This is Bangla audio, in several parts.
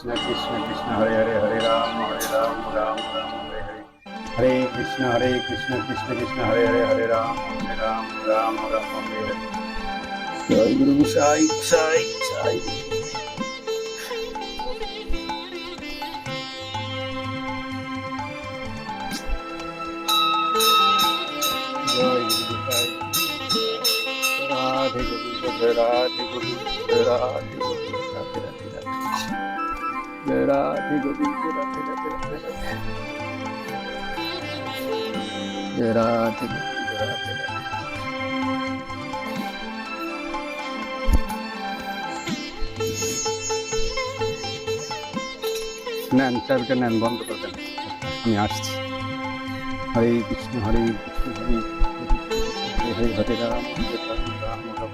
কৃষ্ণ কৃষ্ণ কৃষ্ণ হরে হরে হরে রাম রাম রাম হরে হরে, হরে কৃষ্ণ কৃষ্ণ কৃষ্ণ হরে হরে হরে রাম রাম হরে হরে। জয় গুরু গোসাই গোসাই গোসাই। জয় গুরু গোসাই। রাধে গোবিন্দ রাধে গোবিন্দ রাধে গোবিন্দ রাধে রাধে রাধে রাধে গোবিন্দ রাধে রাধে রাধে রাধে রাধে গোবিন্দ রাধে রাধে। নেন চাবিটা নেন, বন্ধ করে দেন, আমি আসছি। হরে কৃষ্ণ হরে কৃষ্ণ হরে হরে হরে রাম রাম রাম।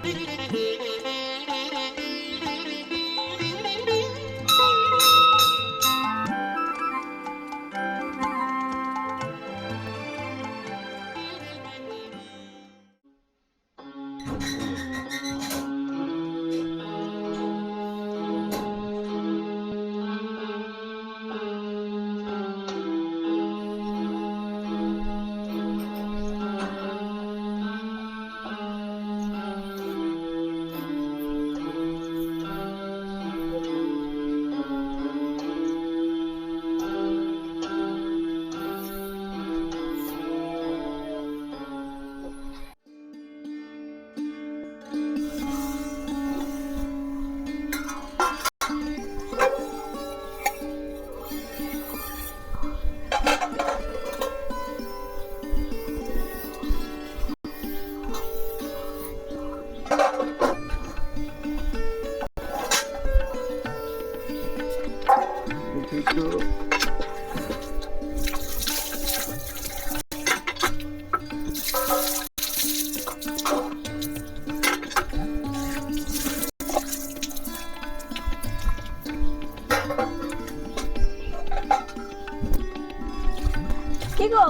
কি গো,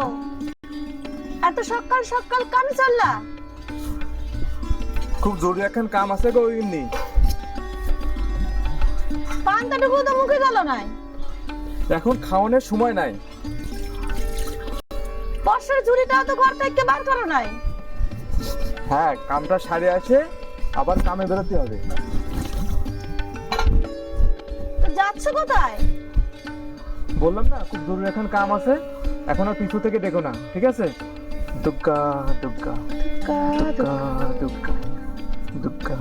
এত সকাল সকাল কামে চললা? খুব জরুরি এখন কাম আছে গো। ইন্নি পান্তাটুকু তো মুখে গেল নাই। এখন খাওয়ানোর সময় নাই। বর্ষার ঝুড়িটাও তো ঘর থেকে বার করো নাই। হ্যাঁ, কামটা সারে আসে আবার কামে বেরোতে হবে। তো যাচ্ছ কোথায়? বললাম না খুব জরুরি এখন কাম আছে, এখন আর পিছু থেকে দেখো না, ঠিক আছে? দুগ্গা দুগ্গা দুগ্গা দুগ্গা দুগ্গা।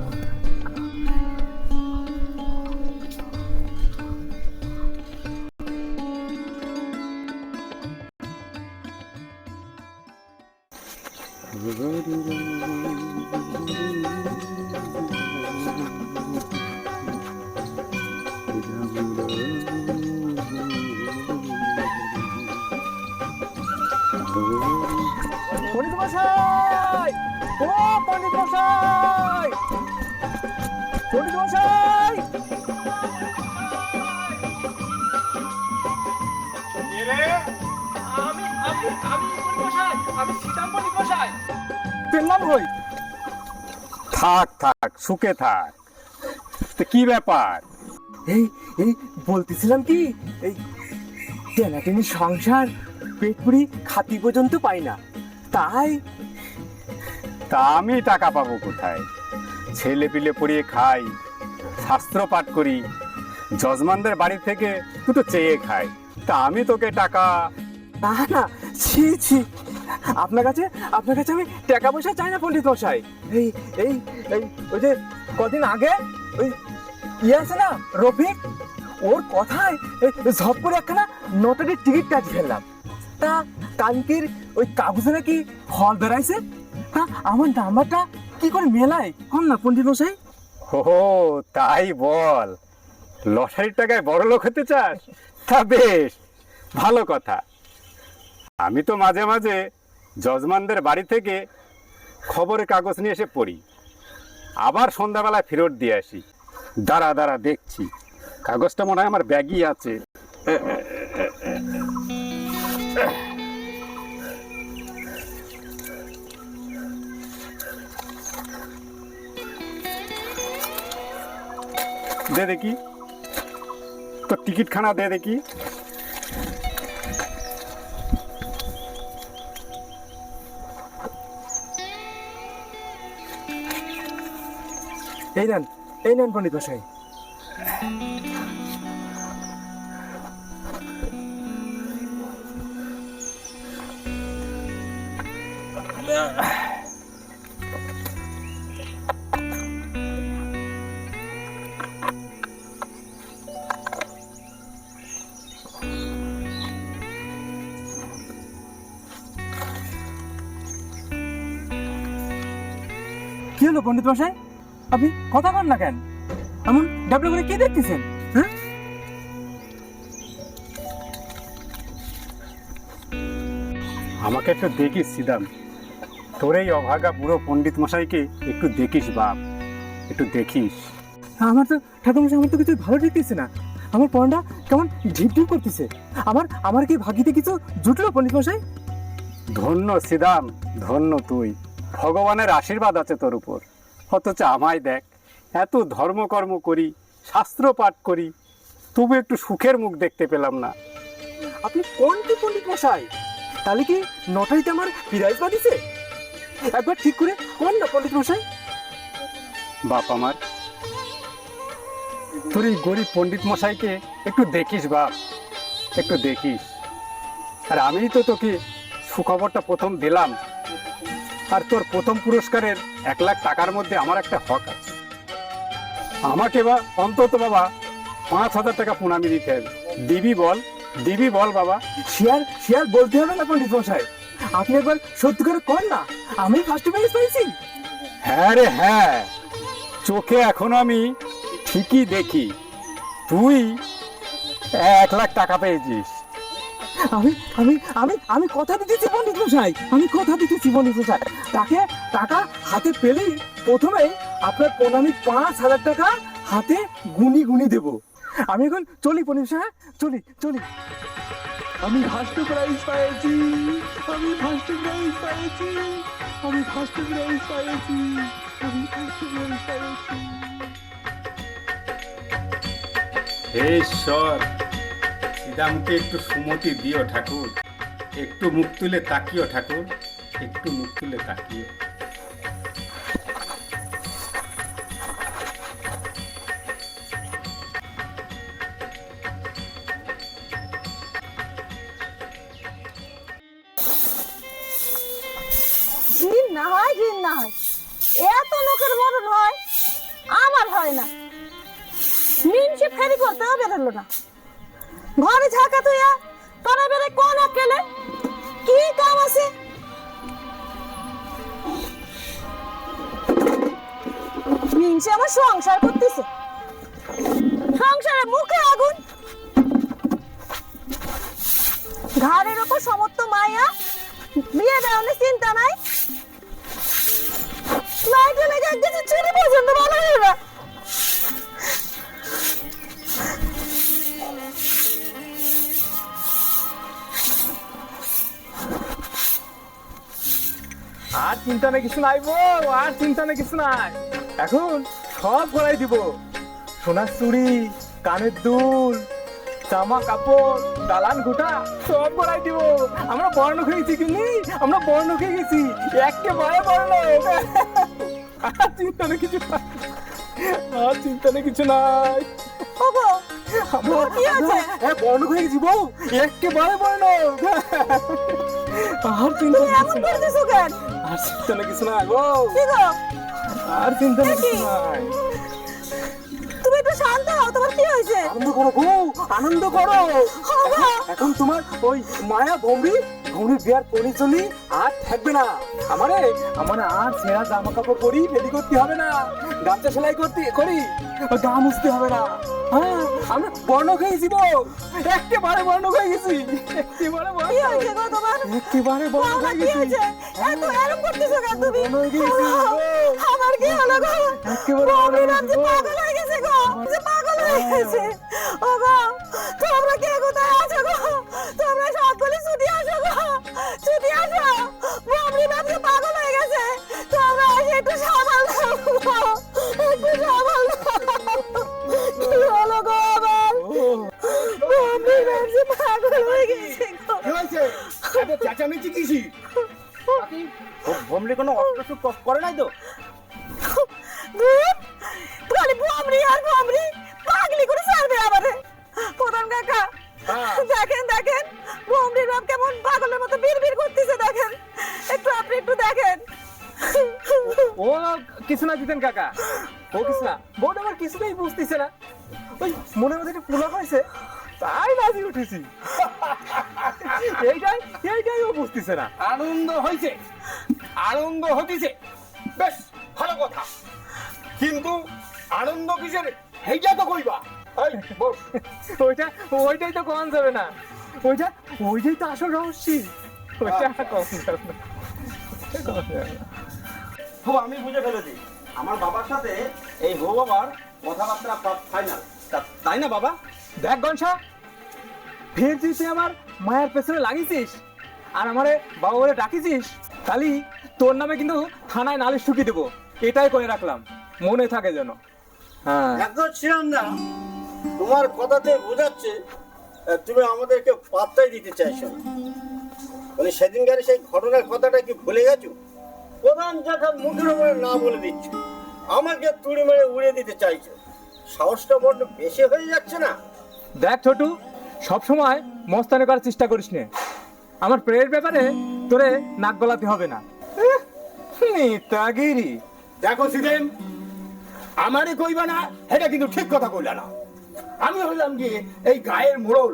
পণ্ডিত মশাই, ও পণ্ডিত মশাই, পণ্ডিত মশাই। পেলাম হই। থাক থাক, সুখে থাক। তো কি ব্যাপার? এই এই বলতেছিলাম কি, এই টেনাটেনি সংসার পেট পুরি খাতি পর্যন্ত পাই না, তাই। তা আমি টাকা পাবো কোথায়? ছেলে পিলে পড়িয়ে খাই, শাস্ত্র পাঠ করি, যজমানদের বাড়ি থেকে দুটো চেয়ে খাই। তা আমি তোকে টাকা? না না, ছি ছি, আপনার কাছে আমি টাকা পয়সা চাই না পণ্ডিত মশাই। এই এই এই ওই যে কদিন আগে ওই ইয়ে আছে না রফিক, ওর কথায় ঝপ করে একখানা নটারির টিকিট কাটি ফেললাম। তা কালকের ওই কাগজে নাকি ফল বেড়াইছে। তা আমার নাম্বারটা কি করে মেলায় কম না পণ্ডিত মশাই? ও তাই বল, লটারির টাকায় বড় লোক হতে চাস? তা বেশ ভালো কথা। আমি তো মাঝে মাঝে যজমানদের বাড়ি থেকে খবরের কাগজ নিয়ে এসে পড়ি, আবার সন্ধ্যাবেলায় ফেরত দিয়ে আসি। দাঁড়া দাঁড়া দেখছি, কাগজটা মনে হয় আমার ব্যাগই আছে। দে দেখি। তো টিকিটখানা দে দেখি। এই নেন পণ্ডিত মশাই। কি হলো পণ্ডিত মশাই, আপনি কথা কন না কেন? এমন ডাবলে করে কি দেখতেছেন? হ্যাঁ, আমাকে একটু দেখিস সিদাম, তোর এই অভাগা বুড়ো পণ্ডিত মশাইকে একটু দেখিস বাপ, একটু দেখিস। আমার তো ঠাকুরমশাই, আমার তো কিছু ভালো দেখতেছে না। আমার পড়াটা কেমন ঢিপ ঢিপ করতেছে। আমার কি ভাগিতে কিছু জুটলো পণ্ডিত মশাই? ধন্য সিদাম, ধন্য তুই, ভগবানের আশীর্বাদ আছে তোর উপর। অথচ আমায় দেখ, এত ধর্মকর্ম করি, শাস্ত্র পাঠ করি, তবু একটু সুখের মুখ দেখতে পেলাম না। আপনি কোন কি পণ্ডিত মশাই? তাহলে কি নটাইতে আমার পিরাইজ বাঁধিছে? একবার ঠিক করে কোন না পণ্ডিত মশাই। বাপ আমার, তোর এই গরিব পণ্ডিত মশাইকে একটু দেখিস বাপ, একটু দেখিস। আর আমিই তো তোকে সুখবরটা প্রথম দিলাম। আর তোর প্রথম পুরস্কারের 1,00,000 টাকার মধ্যে আমার একটা হক আছে। আমাকে বা অন্তত বাবা 5,000 টাকা প্রণামী দিতে হবে। দিবি বল, দিবি বল বাবা। শেয়ার বলতে হবে না পণ্ডিত মশাই, আপনি একবার সত্যি করে কর না। আমি ফার্স্ট প্রাইজ পেয়েছি। হ্যাঁ রে হ্যাঁ, চোখে এখনো আমি ঠিকই দেখি তুই 1,00,000 টাকা পেয়েছিস। আমি আমি আমি আমি কথা দিতেছি পণ্ডিত মশাই, আমি কথা দিতেছি পণ্ডিত মশাই। তাকে টাকা হাতে পেলেই প্রথমেই আপনার প্রণামী 5,000 টাকা হাতে গুনি গুনি দেব। আমি এখন চলি পণ্ডিত মশাই, চলি। আমি ফার্স্ট প্রাইজ পেয়েছি, আমি ফার্স্ট প্রাইজ পেয়েছি, আমি ফার্স্ট প্রাইজ পেয়েছি, আমি ফার্স্ট প্রাইজ পেয়েছি। হে ঈশ্বর, সিদামকে একটু সুমতি দিও ঠাকুর, একটু মুখ তুলে তাকিও ঠাকুর, একটু মুখ তুলে তাকিও। ঘৃণ না হয়, ঘৃণ না হয়, এত লোকের মরণ হয়, আমার হয় না। মিনসে ফেরি করতেও বেরোলো না, ঘরে ঝাঁকা তুইয়া তোরা বেরে কোন আকেলে কি কাম আছে? মিনসে আমার সংসার করতেছে, সংসারে মুখে আগুন, ঘাড়ের ওপর সমস্ত মায়া, বিয়ে দেওয়ার চিন্তা নাই। লাইটে লেগে একদিন চুরি পর্যন্ত ভালো হয়ে না। আর চিন্তা নেই কিছু নাই বউ, আর চিন্তা নেই কিছু নাই। এখন সব গড়াই দিব, সোনার চুড়ি, কানের দুল, জামা কাপড়, দালান গোটা সব গড়াই দিব। আমরা বর্ণ হয়ে গেছি, কিন্তু আমরা বর্ণ হয়ে গেছি, একেবারে বর্ণ। আর চিন্তা নেই কিছু নাই, আর চিন্তা নেই কিছু নাই। ওগো, কি আছে? বর্ণ হয়ে গেছি বউ, একেবারে বর্ণ। আর চিন্তা তুমি নেই এমন কিছু নাই, করতেছো কেন? আর চিন্তা নেই কিছু নাই গো, কি গো, আর চিন্তা নেই কিছু নাই। তুমি একটু শান্ত হও, তোমার কি হয়েছে? আনন্দ করো গো, আনন্দ করো। ওগো, এখন তোমার ওই মায়া ভৌমির বিয়ার পরিচলি আর থাকবে না। আমারে আর ছেঁড়া জামা কাপড় পরি রেডি করতে হবে না, গামছা সেলাই করি গা মুছতে হবে না। হ্যাঁ, আমরা বর্ণ হয়ে গেছি বউ, একেবারে বর্ণ হয়ে গেছি, একেবারে বর্ণ, কি হয়েছে গো তোমার? একেবারে বর্ণ বাবা, হয়ে কি গেছি। হয়েছে? এত এরকম করতেছো কেন তুমি? বর্ণ হয়ে গেছি গো। আমার কি হলো গো? একেবারে বর্ণ হয়ে বৌমির গেছি যে গো। পাগল হয়ে গেছে গো, যে পাগল হয়ে গেছে। ওগো, তোমরা কে কোথায় আছো গো? তোমরা সকলে ছুটি আসো গো, ছুটি আসো। বৌমির বাপকে পাগল হয়ে গেছে, তোমরা এসে একটু সামাল দাও গো, একটু সামাল দাও। কি হলো গো আবার? কি হয়েছে? এত চেঁচামেচি কিসি? ভমরি কোনো অস্ত্র করে নাই তো? ধুর, খালি ভমরি আর ভমরি, পাগলি করে ছাড়বে আমারে। প্রধান কাকা, হ্যাঁ। দেখেন দেখেন ভমরির বাপ কেমন পাগলের মতো বিড়বিড় করতেছে, দেখেন একটু, আপনি একটু দেখেন। ও কিছু না দিতেন কাকা, ও কিছু না, বোন আমার কিছুতেই বুঝতেছে না, ওই মনের মধ্যে একটা পুলক হয়েছে তাই নাচি উঠেছি। এইটাই ও বুঝতেছে না। আনন্দ হয়েছে, আনন্দ হতেছে, বেশ ভালো কথা, কিন্তু আনন্দ কিসের হেইটা তো কইবা। এই বস। ওইটাই তো কম যাবে না, ওইটাই তো আসল রহস্য, ওইটা কম যাবে না। তো আমি বুঝে ফেলেছি, আমার বাবার সাথে এই হো বাবার কথাবার্তা ফাইনাল, তাই না বাবা? দেখ গনসা, ফের তুই তুই আমার মায়ের পেছনে লাগিয়েছিস আর আমারে বাবা বলে ডাকিছিস, তাহলে তোর নামে কিন্তু থানায় নালিশ ঠুকি দেবো, এটাই করে রাখলাম, মনে থাকে যেন। হ্যাঁ, একদম ছিলাম না, তোমার কথাতে বোঝাচ্ছে তুমি আমাদেরকে পাত্তাই দিতে চাইছো না। মানে সেদিনকার সেই ঘটনার কথাটা কি ভুলে গেছো? প্রধান জ্যাঠা মুখের উপরে না বলে দিচ্ছ, আমাকে তুড়ি মেরে উড়িয়ে দিতে চাইছো, সাহসটা বড্ড বেশি হয়ে যাচ্ছে না? দেখ ছোটু, সবসময় মস্তানি করার চেষ্টা করিস নে, আমার প্রেয়ের ব্যাপারে তোরে নাক গলাতে হবে না। নেতাগিরি। দেখো সিদেম, আমারে কইবা না এটা কিন্তু ঠিক কথা কইলা না। আমি হইলাম যে এই গায়ের মোড়ল,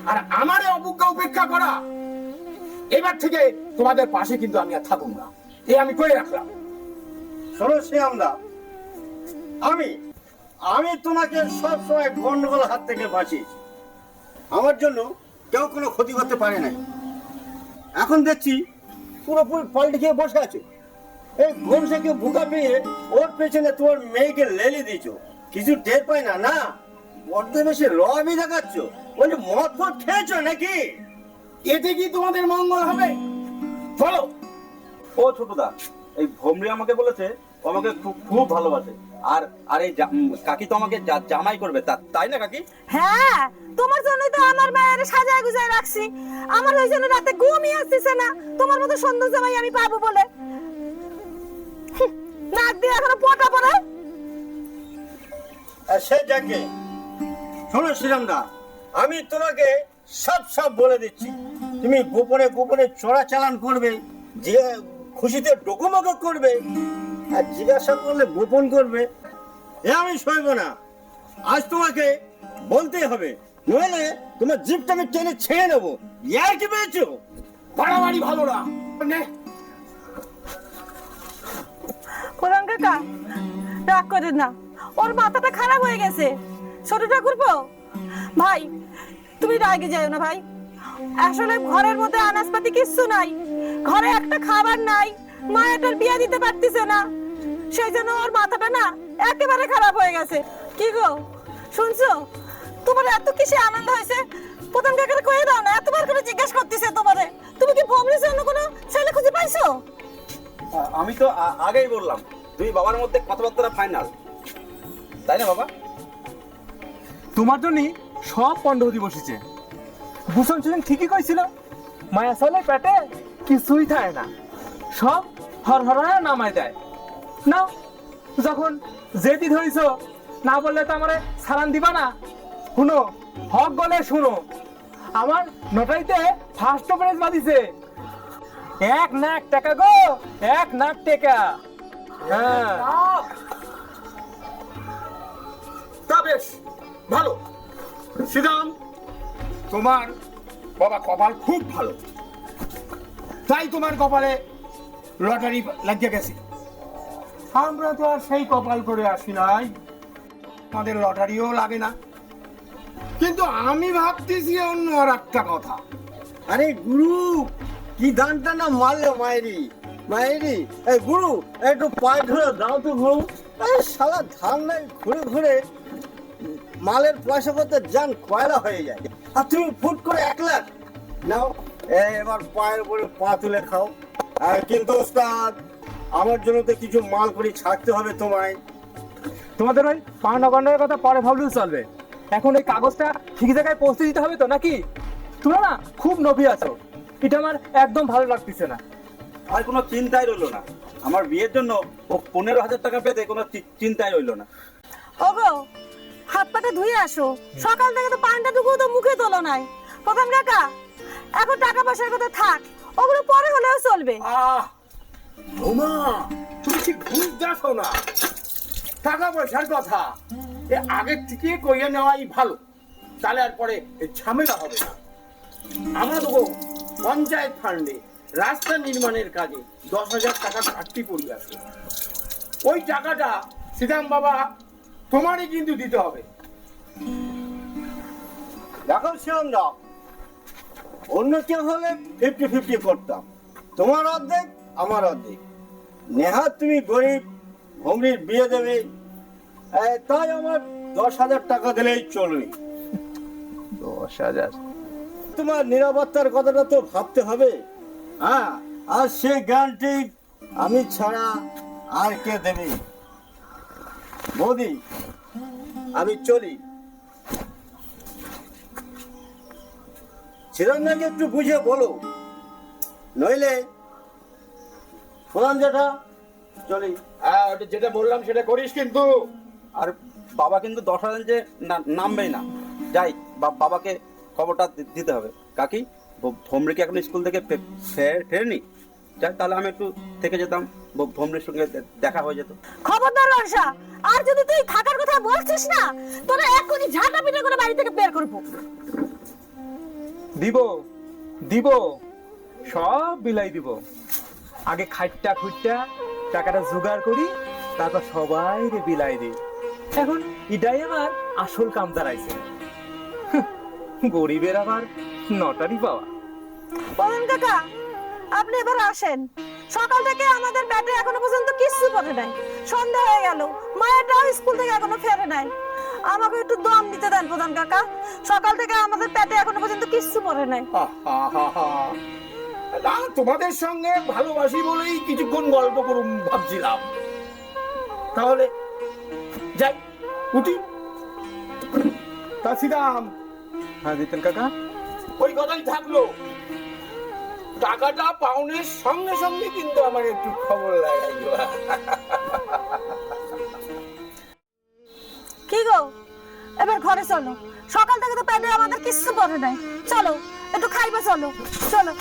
আর আমারে অবজ্ঞা উপেক্ষা করা, এবার থেকে তোমাদের পাশে কিন্তু আমি আর থাকুম না, এই আমি কই রাখলাম। শোনো শ্যামদা, আমি আমি তোমাকে সব সময় গন্ডগোল হাত থেকে বাঁচিয়েছি, আমার জন্য কেউ কোনো ক্ষতি করতে পারে নাই। এখন দেখছি পুরোপুরি পাল্টে খেয়ে বসে আছো, এই ঘোমসাকে বোকা পেয়ে ওর পেছনে তোমার মেয়েকে লেলে দিয়েছো, কিছু টের পায় না না? বড্ড বেশি রবি দেখাচ্ছ, বলছি মদ ফদ খেয়েছো নাকি? এতে কি তোমাদের মঙ্গল হবে? চলো। ও ছোটদা, এই ভমরি আমাকে বলেছে ও আমাকে খুব খুব ভালোবাসে, আর আর এই কাকি তো আমাকে জামাই করবে, তাই না কাকি? হ্যাঁ, তোমার জন্যই তো আমার মায়ের সাজায় গুজায় রাখছি, আমার ওই জন্য রাতে ঘুমই আসতেছে না, তোমার মতো সুন্দর জামাই আমি পাবো বলে। নাক দিয়ে এখনো পটা পড়ে। আর সে যাকে, শোনো শ্রীরামদা, আমি তোমাকে সব সব বলে দিচ্ছি, তুমি গোপনে গোপনে চোরাচালান করবে, যে খুশিতে ডোকোমোকো করবে, আর জিজ্ঞাসা করলে গোপন করবে, এ আমি সইব না। আজ তোমাকে বলতেই হবে, নইলে তোমার জিপটাকে টেনে ছেড়ে নেবো। ইয়ার কি পেয়েছো? বাড়াবাড়ি ভালো না। নে, প্রধান কাকা, রাগ করেন না, ওর মাথাটা খারাপ হয়ে গেছে। ছোট ঠাকুরপো ভাই, তুমি রাগে যাও না ভাই, আসলে ঘরের মধ্যে আনাজপাতি কিচ্ছু নাই, ঘরে একটা খাবার নাই, মা এটার বিয়ে দিতে পারতেছে না, সেই জন্য ওর মাথাটা না একেবারে খারাপ হয়ে গেছে। কি গো, শুনছো? তোমার এত কিসে আনন্দ হয়েছে প্রধান কাকারে কয়ে দাও না, এতবার করে জিজ্ঞেস করতেছে তোমারে, তুমি কি ভমরির জন্য কোনো ছেলে খুঁজে পাইছো? আমি তো আগেই বললাম, দুই বাবার মধ্যে কথাবার্তা ফাইনাল, তাই না বাবা? তোমার জন্যই সব পণ্ড বসেছে। ভূষণ সেদিন ঠিকই কইছিল, মায়া সালে পেটে কিছুই থাকে না, সব হরহরা নামায় দেয়। না, যখন জেদি ধরিছ, না বললে তো আমারে সালান দিবা না। শুনো, হক বলে শুনো, আমার নটাইতে ফার্স্ট প্রাইজ বাঁধিছে, 1 লাখ টাকা গো, 1 লাখ টাকা। হ্যাঁ, তা বেশ ভালো। শ্রীরাম, তোমার বাবা কপাল খুব ভালো, তাই তোমার কপালে লটারি লাগিয়ে গেছে। আমরা তো আর সেই কপাল করে আসি নাই, আমাদের লটারিও লাগে না। কিন্তু আমি ভাবতেছি অন্য আর একটা কথা। আরে গুরু, কি দানটা না মারলে মায়েরি মায়েরি। এই গুরু, একটু পায়ে ধরে দাও তো গুরু। এই শালা ধান নাই, ঘুরে ঘুরে মালের পয়সা করতে যান কয়লা হয়ে যায়, আর তুমি ফুট করে 1 লাখ নাও। এবার পায়ের উপরে পা তুলে খাও। আর কিন্তু ওস্তাদ, আমার জন্য তো কিছু মাল করে ছাড়তে হবে তোমায়। তোমাদের ওই পাওনা গন্ডের কথা পরে ভাবলেও চলবে, এখন ওই কাগজটা ঠিক জায়গায় পৌঁছে দিতে হবে তো নাকি? তোমরা না খুব নবী আছো, এটা আমার একদম ভালো লাগতেছে না। আর কোনো চিন্তাই রইলো না, আমার বিয়ের জন্য ও 15,000 টাকা পেতে কোনো চিন্তাই রইলো না। ওগো, হাত পাটা ধুয়ে আসো, সকাল থেকে তো পানটা টুকু তো মুখে তোলো নাই। প্রধান কাকা, এখন টাকা পয়সার কথা থাক, ওগুলো পরে হলেও চলবে। বৌমা, তুমি ঠিক বুঝতেছো না টাকা পয়সার কথা এ আগের থেকে কইয়ে নেওয়াই ভালো, তাহলে আর পরে এ ঝামেলা হবে না। আমরা দেবো পঞ্চায়েত ফান্ডে রাস্তা নির্মাণের কাজে 10,000 টাকা ঘাটতি পড়ে আছে। ওই টাকাটা শ্রীরাম বাবা তোমারই কিন্তু দিতে হবে। দেখো শ্যামদা, অন্য কেউ হলে 50-50 করতাম, তোমার অর্ধেক আমার অর্ধেক। নেহাত তুমি গরিব, ভমরির বিয়ে দেবে, তাই আমার 10,000 টাকা দিলেই চলবে। 10,000? তোমার নিরাপত্তার কথাটা তো ভাবতে হবে। হ্যাঁ, আর সেই গ্যারান্টি আমি ছাড়া আর কে দেবে? বৌদি, আমি চলি। চিরঞ্জাকে একটু বুঝে বলো, নইলে প্রধান জেঠা চলি। হ্যাঁ, ওটা যেটা বললাম সেটা করিস কিন্তু। আর বাবা কিন্তু 10,000 যে নামবেই না। যাই, বাবাকে খবরটা দিতে হবে। কাকি, ভমরি কি এখন স্কুল থেকে ফেরেনি? যাই, তাহলে আমি একটু থেকে যেতাম, ভমরির সঙ্গে দেখা হয়ে যেত। খবরদার রনসা, আর যদি তুই থাকার কথা বলছিস না, তোরা এক্ষুনি ঝাঁটা পিটা করে বাড়ি থেকে বের করবো। দিব দিব, সব বিলাই দিব। আগে খাইটটা খুঁটটা টাকাটা জোগাড় করি, তারপর সবাই রে বিলাই দিই। এখন এটাই আমার আসল কাম দাঁড়াইছে। গরিবের আবার নটারি পাওয়া। প্রধান কাকা, আপনি এবার আসেন। সকাল থেকে আমাদের ব্যাটে এখনো পর্যন্ত কিচ্ছু পড়ে নাই, সন্ধ্যা হয়ে গেল, মায়েরটাও স্কুল থেকে এখনো ফেরে নাই। আমাকে একটু দম দিতে দেন প্রধান কাকা, সকাল থেকে আমাদের পেটে এখনো পর্যন্ত কিচ্ছু পড়ে নাই। না, তোমাদের সঙ্গে ভালোবাসি বলেই কিছুক্ষণ গল্প করুম ভাবছিলাম। তাহলে যাই, উঠি। তা শ্রীরাম, হ্যাঁ জিতেন কাকা, ওই কথাই থাকলো, টাকাটা পাওনের সঙ্গে সঙ্গে কিন্তু আমার একটু খবর লাগাইল। কি গো, এবার ঘরে চলো, সকাল থেকে তো পেটে আমাদের কিচ্ছু পড়ে নাই। চলো একটু খাইবা, চলো চলো।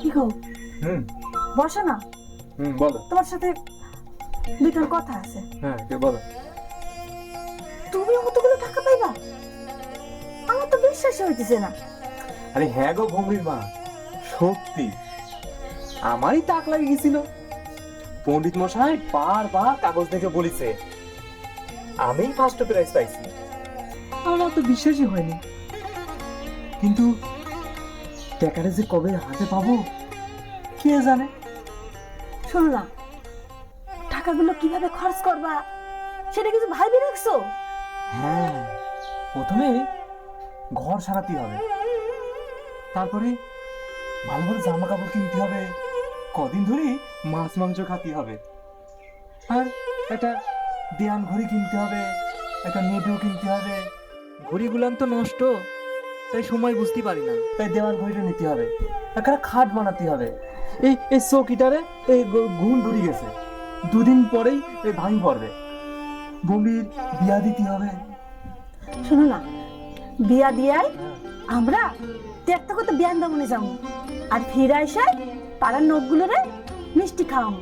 কি গো, হুম বসো না, বলো। তোমার সাথে দুটোর কথা আছে। হ্যাঁ, কে বলো। তুমি কতগুলো টাকা পাইবা? আমার তো বিশ্বাসই হইতেছে না। আরে হ্যাঁ গো ভমরির মা, সত্যি আমারই তাক লাগে গেছিল। পণ্ডিত মশাই বারবার কাগজ দেখে বলিছে আমি ফার্স্ট প্রাইজ পাইছি। আমার তো বিশ্বাসই হয়নি, কিন্তু টাকাটা যে কবে হাতে পাবো কে জানে। শোনো না, টাকাগুলো কিভাবে খরচ করবা সেটা কিছু ভাবি রাখছো? হ্যাঁ, প্রথমে ঘর সারাতে হবে, তারপরে ভালো ভালো জামা কাপড় কিনতে হবে, কদিন ধরে মাছ মাংস খাতে হবে, আর একটা দেয়ান ঘড়ি কিনতে হবে, একটা নেটও কিনতে হবে। ঘড়িগুলান তো নষ্ট, তাই সময় বুঝতে পারি না, তাই দেওয়াল ঘড়িটা নিতে হবে। একটা খাট বানাতে হবে। এই চৌকিটারে এই ঘুম ধরে গেছে, দুদিন পরেই এই ভাঙি পড়বে। বমির বিয়া দিতে হবে। শোনো না, বিয়া দিয়াই আমরা দেখতে করতে বৃন্দাবনে যাবো আর ফিরে এসে পাড়ার লোকগুলোরে মিষ্টি খাওয়াবো।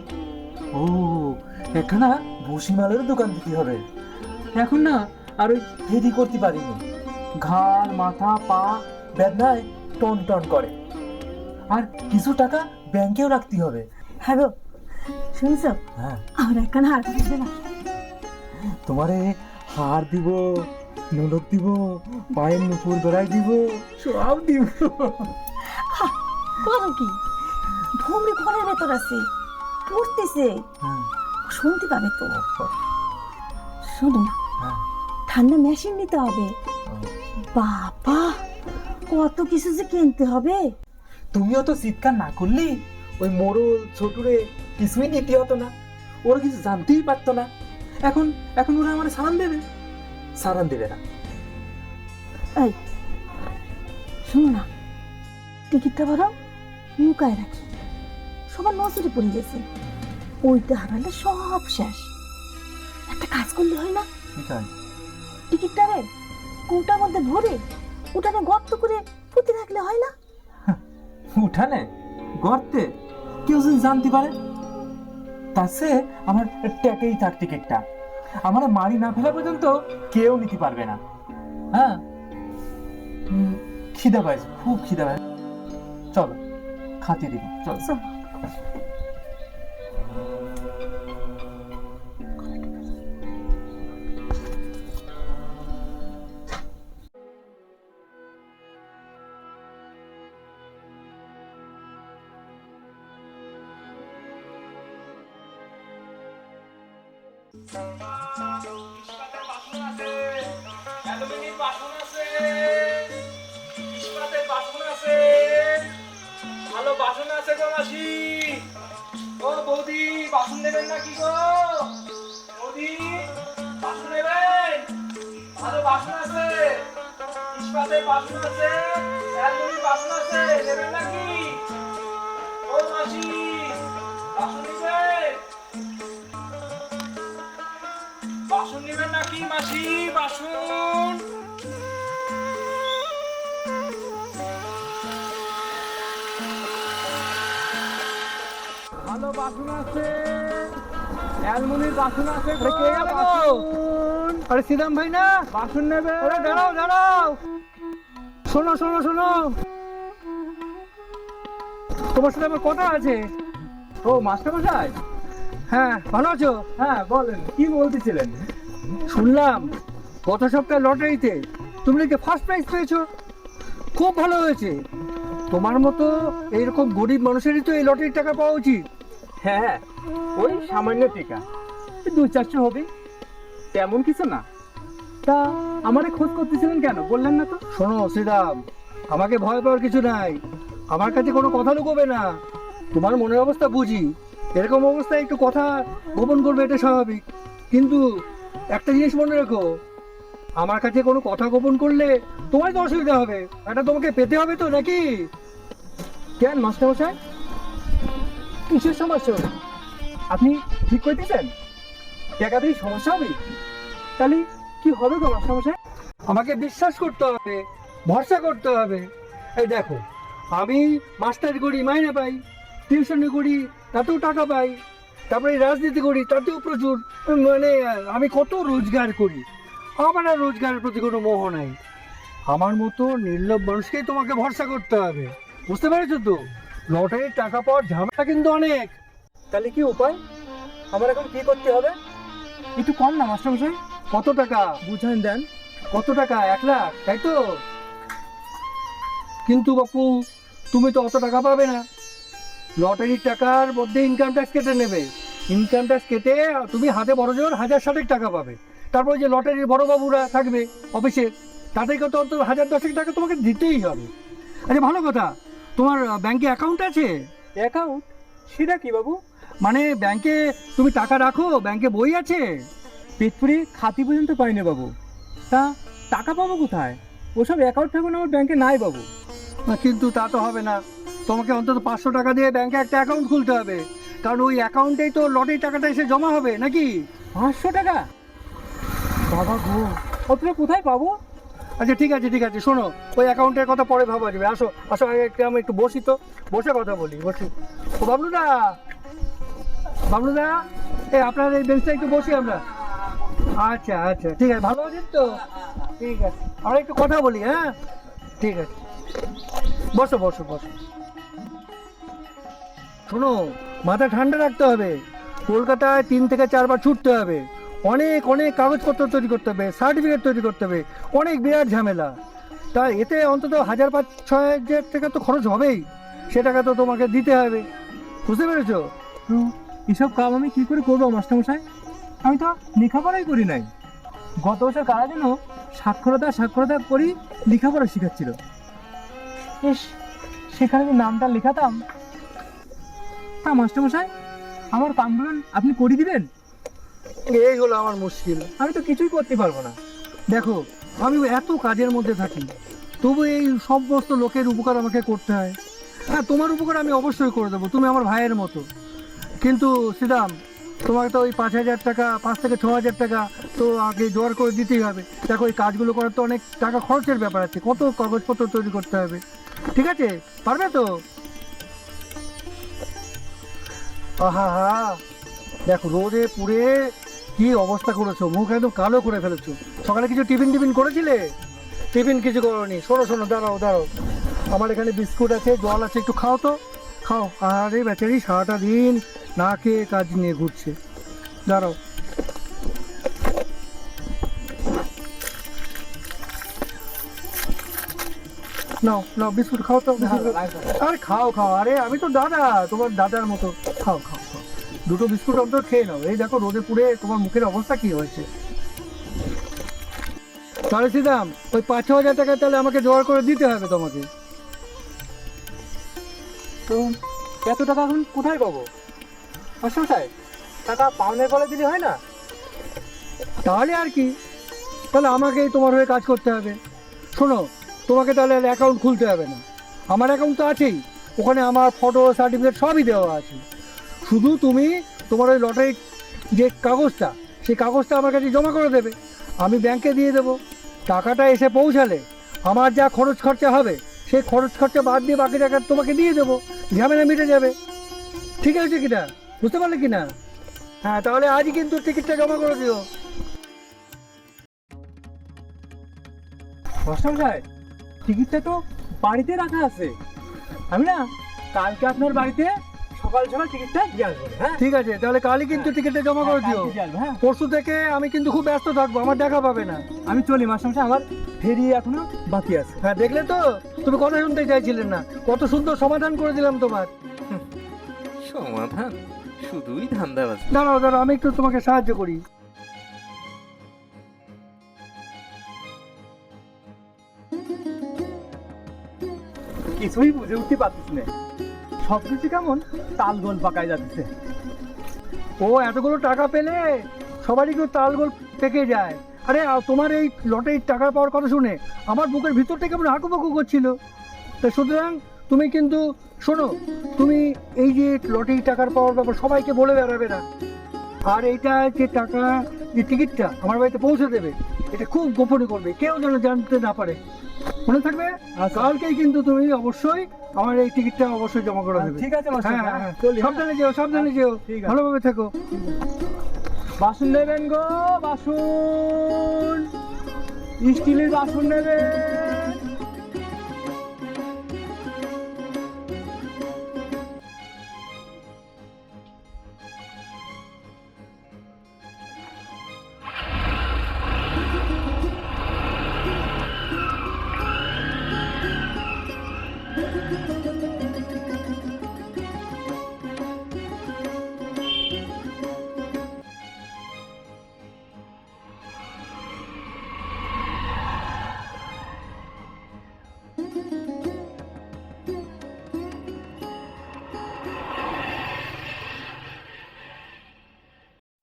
ও, একখানা ভুসিমালের দোকান দিতে হবে। এখন না আর ওই ফেরি করতে পারিনি, ঘাড় মাথা পা বেদনায় টন টন করে। আর কিছু টাকা ব্যাংকেও রাখতে হবে। হ্যাঁ গো, শুনছো? হ্যাঁ, আমার একখানা হার দিবে না? তোমারে হার দিব, নোলক দিব, পায়ের নুপুর বেড়াই দিব, সব দিব। করো কি? ভূমি ঘরের ভেতর আছে, পড়তেছে, হ্যাঁ, শুনতে পাবে তো। শোনো না, হ্যাঁ, ঠান্ডা মেশিন নিতে হবে। বাবা, কত কিছু যে কিনতে হবে। তুমিও তো চিৎকার না করলি ওই মোড়ল ছোটুরে কিছুই নিতে হতো না, ওরা কিছু জানতেই পারতো না। এখন এখন ওরা আমার সারান দেবে? সারান দেবে না। এই শোনো না, টিকিটটা বরং লুকায় রাখি, সবার নজরে পড়ে গেছে। ওইটা হারালে সব শেষ। একটা কাজ করলে হয় না? ঠিক আছে, টিকিটটা রে কোটার মধ্যে ভরে ওটাকে গর্ত করে পুঁতে রাখলে হয় না? উঠানে গর্তে কেউ যদি জানতে পারে, তাছে আমার ট্যাকেই থাক টিকিটটা, আমার মারি না ফেলা পর্যন্ত কেউ নিতে পারবে না। হ্যাঁ, খিদা পাইছে, খুব খিদা পাইছে, চলো খাতে দিব, চলো। চল। ভালো বাসন আছে গো মাসি। ও বৌদি, বাসন নেবেন নাকি গো? বৌদি, বাসন নেবেন? ভালো বাসন আছে, ইস্পাতের বাসন আছে, অ্যালুমিনিয়ামের বাসন আছে, নেবেন নাকি? ও মাসি, বাসন নেবেন? বাসন নেবেন নাকি মাসি? বাসন ভালো বাসন আছে, অ্যালুমিনিয়ামের বাসন আছে। আরে সিদাম ভাই না, বাসন নেবে? আরে দাঁড়াও দাঁড়াও, শোনো শোনো শোনো, তোমার সাথে আমার কথা আছে। ও মাস্টার মশাই, হ্যাঁ ভালো আছো? হ্যাঁ বলেন, কি বলতেছিলেন? শুনলাম গত সপ্তাহে লটারিতে তুমি নাকি ফার্স্ট প্রাইজ পেয়েছো, খুব ভালো হয়েছে। তোমার মতো এইরকম গরিব মানুষেরই তো এই লটারির টাকা পাওয়া উচিত। হ্যাঁ, ওই সামান্য টিকা, 200-400 হবে, তেমন কিছু না। তা আমারে খোঁজ করতেছিলেন কেন, বললেন না তো? শোনো শ্রীরাম, আমাকে ভয় পাওয়ার কিছু নাই, আমার কাছে কোনো কথা লুকোবে না। তোমার মনের অবস্থা বুঝি, এরকম অবস্থায় একটু কথা গোপন করবে, এটা স্বাভাবিক। কিন্তু একটা জিনিস মনে রেখো, আমার কাছে কোনো কথা গোপন করলে তোমার তো অসুবিধা হবে, এটা তোমাকে পেতে হবে তো নাকি? কেন মাস্টারমশাই, কিসের সমস্যা হবে? আপনি ঠিক করতেছেন টাকা দিয়ে সমস্যা হবে? তাহলে কি হবে গো মাস্টারমশাই? আমাকে বিশ্বাস করতে হবে, ভরসা করতে হবে। এই দেখো, আমি মাস্টারি করি, মাইনে পাই, টিউশনি করি, তাতেও টাকা পাই, তারপরে রাজনীতি করি, তাতেও প্রচুর, মানে আমি কত রোজগার করি। আমার আর রোজগারের প্রতি কোনো মোহ নাই। আমার মতো নির্লোভ মানুষকেই তোমাকে ভরসা করতে হবে, বুঝতে পেরেছো তো? লটারির টাকা পাওয়ার ঝামেলা কিন্তু অনেক। তাহলে কি উপায়? আমার এখন কি করতে হবে? একটু কম না মাস্টারমশাই? কত টাকা বুঝান দেন? কত টাকা? 1 লাখ, তাই তো? কিন্তু বাপু, তুমি তো অত টাকা পাবে না। লটারির টাকার মধ্যে ইনকাম ট্যাক্স কেটে নেবে, ইনকাম ট্যাক্স কেটে তুমি হাতে বড় জোর 1000-1000 টাকা পাবে। তারপর যে লটারির বড় বাবুরা থাকবে অফিসে, তাদেরকে তো অন্তত 1000-10 টাকা তোমাকে দিতেই হবে। আচ্ছা ভালো কথা, তোমার ব্যাংকে অ্যাকাউন্ট আছে? অ্যাকাউন্ট? সেটা কি বাবু? মানে ব্যাংকে তুমি টাকা রাখো, ব্যাংকে বই আছে? পেটপুরি খাতি পর্যন্ত পাইনি বাবু, তা টাকা পাবো কোথায়? ওসব অ্যাকাউন্ট থাকুন আমার ব্যাংকে নাই বাবু। কিন্তু তা তো হবে না, তোমাকে অন্তত 500 টাকা দিয়ে ব্যাংকে একটা অ্যাকাউন্ট খুলতে হবে, কারণ ওই অ্যাকাউন্টেই তো লটারির টাকাটা এসে জমা হবে নাকি? 500 টাকা? বাবা গো, অতটা কোথায় পাবো? আচ্ছা ঠিক আছে ঠিক আছে, শোনো ওই অ্যাকাউন্টের কথা পরে ভাবা যাবে। আসো আসো, আগে আমি একটু বসি, তো বসে কথা বলি, বসি। ও বাবলুদা, বাবলুদা, এই আপনার এই বেঞ্চটা একটু বসি আমরা। আচ্ছা আচ্ছা ঠিক আছে, ভালো আছেন তো? ঠিক আছে, আমরা একটু কথা বলি, হ্যাঁ ঠিক আছে, বসো বসো বসো। শোনো, মাথা ঠান্ডা রাখতে হবে। কলকাতায় 3 থেকে 4 বার ছুটতে হবে, অনেক অনেক কাগজপত্র তৈরি করতে হবে, সার্টিফিকেট তৈরি করতে হবে, অনেক বিরাট ঝামেলা। তা এতে অন্তত 1,000-5,000 টাকা তো খরচ হবেই, সে টাকা তো তোমাকে দিতে হবে, বুঝতে পেরেছো? এসব কাম আমি কি করে করবো মাস্টারমশাই? আমি তো লেখাপড়াই করি নাই। গত বছর কারা যেন সাক্ষরতা করি লেখাপড়া শেখাচ্ছিল। ইস, সেখানে যে নামটা লেখাতাম। তা মাস্টারমশাই, আমার কামগুলো আপনি করে দিবেন? এই হলো আমার মুশকিল, আমি তো কিছুই করতে পারবো না। দেখো আমি এত কাজের মধ্যে থাকি, তবু এই সমস্ত লোকের উপকার আমাকে করতে হয়। হ্যাঁ, তোমার উপকার আমি অবশ্যই করে দেবো, তুমি আমার ভাইয়ের মতো। কিন্তু শ্রীরাম, তোমাকে তো ওই 5,000 টাকা, 5 থেকে 6,000 টাকা তো আগে জোগাড় করে দিতেই হবে। দেখো এই কাজগুলো করার তো অনেক টাকা খরচের ব্যাপার আছে, কত কাগজপত্র তৈরি করতে হবে। ঠিক আছে, পারবে তো? আহা হা, দেখো রোদে পুড়ে কি অবস্থা করেছো, মুখ একদম কালো করে ফেলেছো। সকালে কিছু টিফিন করেছিলে? টিফিন কিছু করোনি? শোনো শোনো, দাঁড়াও দাঁড়াও, আমার এখানে বিস্কুট আছে, জল আছে, একটু খাও তো, খাও। আরে বেচারি সারাটা দিন না খেয়ে কাজ নিয়ে ঘুরছে, দাঁড়াও। নাও নাও, বিস্কুট খাও তো, আরে খাও খাও, আরে আমি তো দাদা, তোমার দাদার মতো, খাও খাও খাও, দুটো বিস্কুট অন্তত খেয়ে নাও। এই দেখো রোদে পুড়ে তোমার মুখের অবস্থা কি হয়েছে। তাহলে শ্রীরাম, ওই 5-6 হাজার টাকা তাহলে আমাকে জোগাড় করে দিতে হবে তোমাকে। তো এত টাকা এখন কোথায় পাবো মাস্টারমশাই? টাকা পাওনের বলে দিলে হয় না? তাহলে আর কি, তাহলে আমাকেই তোমার হয়ে কাজ করতে হবে। শোনো, তোমাকে তাহলে অ্যাকাউন্ট খুলতে হবে না, আমার অ্যাকাউন্ট তো আছেই, ওখানে আমার ফটো সার্টিফিকেট সবই দেওয়া আছে। শুধু তুমি তোমার ওই লটারির যে কাগজটা, সেই কাগজটা আমার কাছে জমা করে দেবে, আমি ব্যাংকে দিয়ে দেবো। টাকাটা এসে পৌঁছালে আমার যা খরচ খরচা হবে, সেই খরচ খরচা বাদ দিয়ে বাকি টাকা তোমাকে দিয়ে দেবো, ঝামেলা মিটে যাবে। ঠিক আছে কিনা, বুঝতে পারলে কিনা? হ্যাঁ, তাহলে আজই কিন্তু টিকিটটা জমা করে দিও। মাস্টারমশাই, টিকিটটা তো বাড়িতে রাখা আছে। আমি না কালকে আপনার বাড়িতে সকাল সকাল টিকিটটা দিয়ে আসবো। হ্যাঁ ঠিক আছে, তাহলে কালই কিন্তু টিকিটটা জমা করে দিও। কালকে দিয়ে আসবো, হ্যাঁ। পরশু থেকে আমি কিন্তু খুব ব্যস্ত থাকবো, আমার দেখা পাবে না। আমি চলি মাস্টারমশাই, আমার ফেরি এখনো বাকি আছে। হ্যাঁ, দেখলে তো, তুমি কথা শুনতে চাইছিলেন না, কত সুন্দর সমাধান করে দিলাম তোমার। সমাধান শুধুই ধান্দাবাজি। দাঁড়াও দাঁড়াও, আমি একটু তোমাকে সাহায্য করি। কিছুই বুঝে উঠতে পারতিস না, সবকিছু কেমন তাল গোল পাকায় যাচ্ছে। ও এতগুলো টাকা পেলে সবারই কেউ তালগোল পেকে যায়। আরে তোমার এই লটারির টাকা পাওয়ার কথা শুনে আমার বুকের ভিতরটা কেমন হাঁকুপাকু করছিল। তা সুতরাং তুমি কিন্তু শোনো, তুমি এই যে লটারির টাকার পাওয়ার ব্যাপার সবাইকে বলে বেড়াবে না। আর এইটা যে টাকা, যে টিকিটটা আমার বাড়িতে পৌঁছে দেবে, এটা খুব গোপনে করবে, কেউ যেন জানতে না পারে, মনে থাকবে। আর কালকেই কিন্তু তুমি অবশ্যই আমার এই টিকিটটা অবশ্যই জমা করে দেবে। ঠিক আছে হ্যাঁ মাস্টারমশাই, হ্যাঁ, চলি। সাবধানে যেও, সাবধানে যেও, ঠিক আছে। ভালোভাবে থেকো। বাসন নেবেন গো, বাসন, স্টিলের বাসন নেবেন।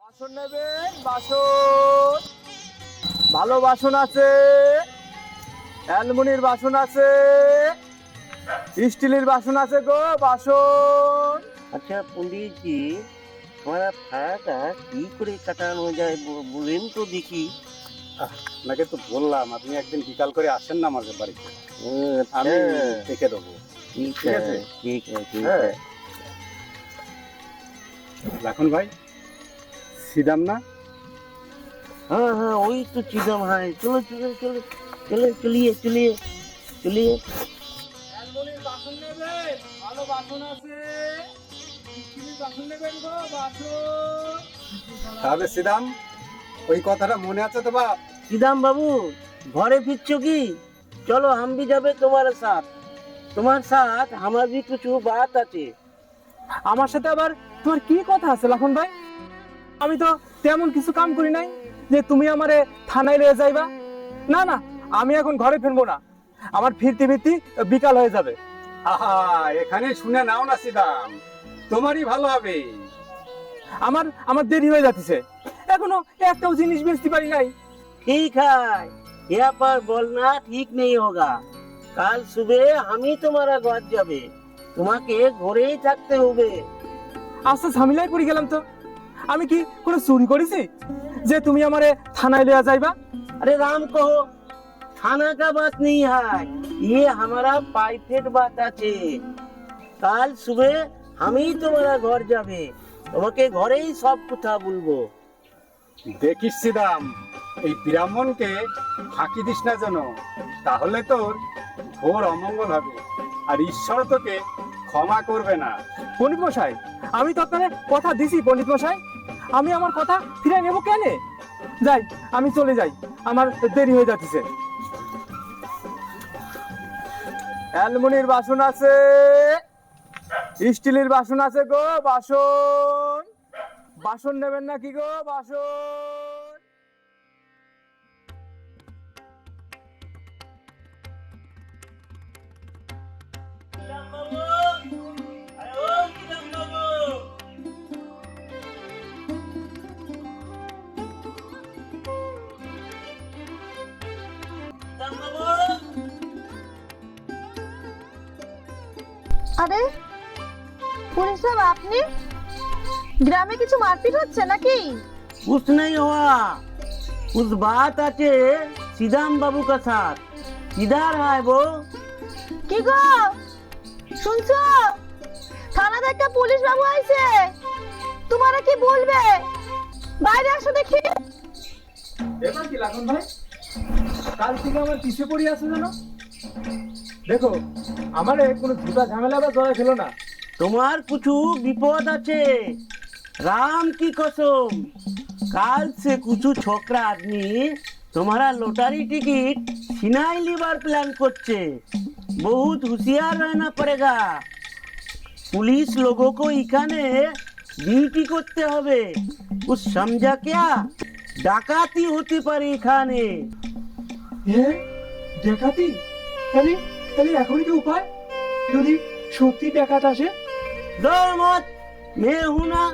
বাসন নেবেন, বাসন, ভালো বাসন আছে, অ্যালুমিনিয়ামের বাসন আছে, স্টিলের বাসন আছে গো, বাসন। আচ্ছা পণ্ডিতজি, তোমার ভাড়াটা কি করে কাটানো যায় বলেন তো দেখি। আপনাকে তো বললাম আপনি একদিন বিকাল করে আসেন না আমার বাড়িতে, আমি দেখে দেবো। ठीक ঠিক আছে? ठीक है ठीक হ্যাঁ। है লাখন ভাই, সিদাম না? हाँ हाँ वही तो चिदम है। चलो चलो चलो चलो चलिए चलिए चलिए। অ্যালমনির বাসন নেবে, ভালো বাসন আছে, স্টিলের বাসন নেবেন গো, বাসন। তাহলে সিদাম, ওই কথাটা মনে আছে তো বাপ? सीधाम बाबू घरे फिरছো की? चलो हम भी जाबे तुम्हारे साथ हमार भी कुछ बात আছে। আমার সাথে আবার তোমার কি কথা আছে লাখন ভাই? আমি তো তেমন কিছু কাম করি নাই যে তুমি আমারে থানায় নিয়ে যাইবা। না না, আমি এখন ঘরে ফিরবো না, আমার ফিরতে ফিরতে বিকাল হয়ে যাবে। আহা, এখানে শুনে নাও না সিদাম, তোমারই ভালো হবে। আমার আমার দেরি হয়ে যাচ্ছে, এখনো একটাও জিনিস বেচতে পারি নাই। ठीक है, यहाँ पर बोलना ठीक नहीं होगा। কাল সুবে আমি তোমারা ঘর যাবে, তোমাকে ঘরেই থাকতে হবে। আচ্ছা ঝামেলায় পড়ে গেলাম তো। আমি কি কোনো চুরি করেছি যে তুমি আমারে থানায় লিয়া যাইবা? अरे राम कहो, थाना का बात नहीं है, ये हमारा प्राइवेट बात আছে। কাল সুবে আমি তোমারা ঘর যাবে, তোমাকে ঘরেই সব কথা বলবো। দেখিস সিদাম, এই ব্রাহ্মণকে ফাঁকি দিস না যেন, তাহলে তোর ঘোর অমঙ্গল হবে, আর ঈশ্বর তোকে ক্ষমা করবে না। পণ্ডিত মশাই, আমি তো আপনাকে কথা দিছি পণ্ডিত মশাই, আমি আমার কথা ফিরে নেব কেন? যাই, আমি চলে যাই, আমার দেরি হয়ে যাচ্ছে। অ্যালুমিনিয়ামের বাসন আছে, স্টিলের বাসন আছে গো, বাসন বাসন নেবেন নাকি গো, বাসন। আরে পুলিশ সাহেব, আপনি গ্রামে কিছু মারপিট হচ্ছে নাকি? कुछ नहीं हुआ, कुछ बात আছে सीधाम बाबू का साथ। किधर है वो? কি গো শুনছো? থানাতে একটা পুলিশ বাবু আইছে, তোমারা কি বলবে? বাইরে আসো দেখি। এবার কি লাখন ভাই, কাল থেকে আমার পিছে পড়ে আছে জানো? দেখো, আমারে কোনো ঝুটা ঝামেলা বা জড়াই ফেলো না। তোমার কিছু বিপদ আছে, राम की कसम। काल से कुछ छोकरा आदमी तुम्हारा लॉटरी टिकट छिनाई लिबार प्लान करছে। बहुत होशियार रहना पड़ेगा। पुलिस लोगों को इखाने ডিউটি করতে হবে, कुछ समझा क्या? ডাকাতি হতে পারে এখানে। এ ডাকাতি? তাহলে তাহলে এখন কি উপায়? যদি সত্যি ডাকাত আসে? डर मत, मैं हूं ना,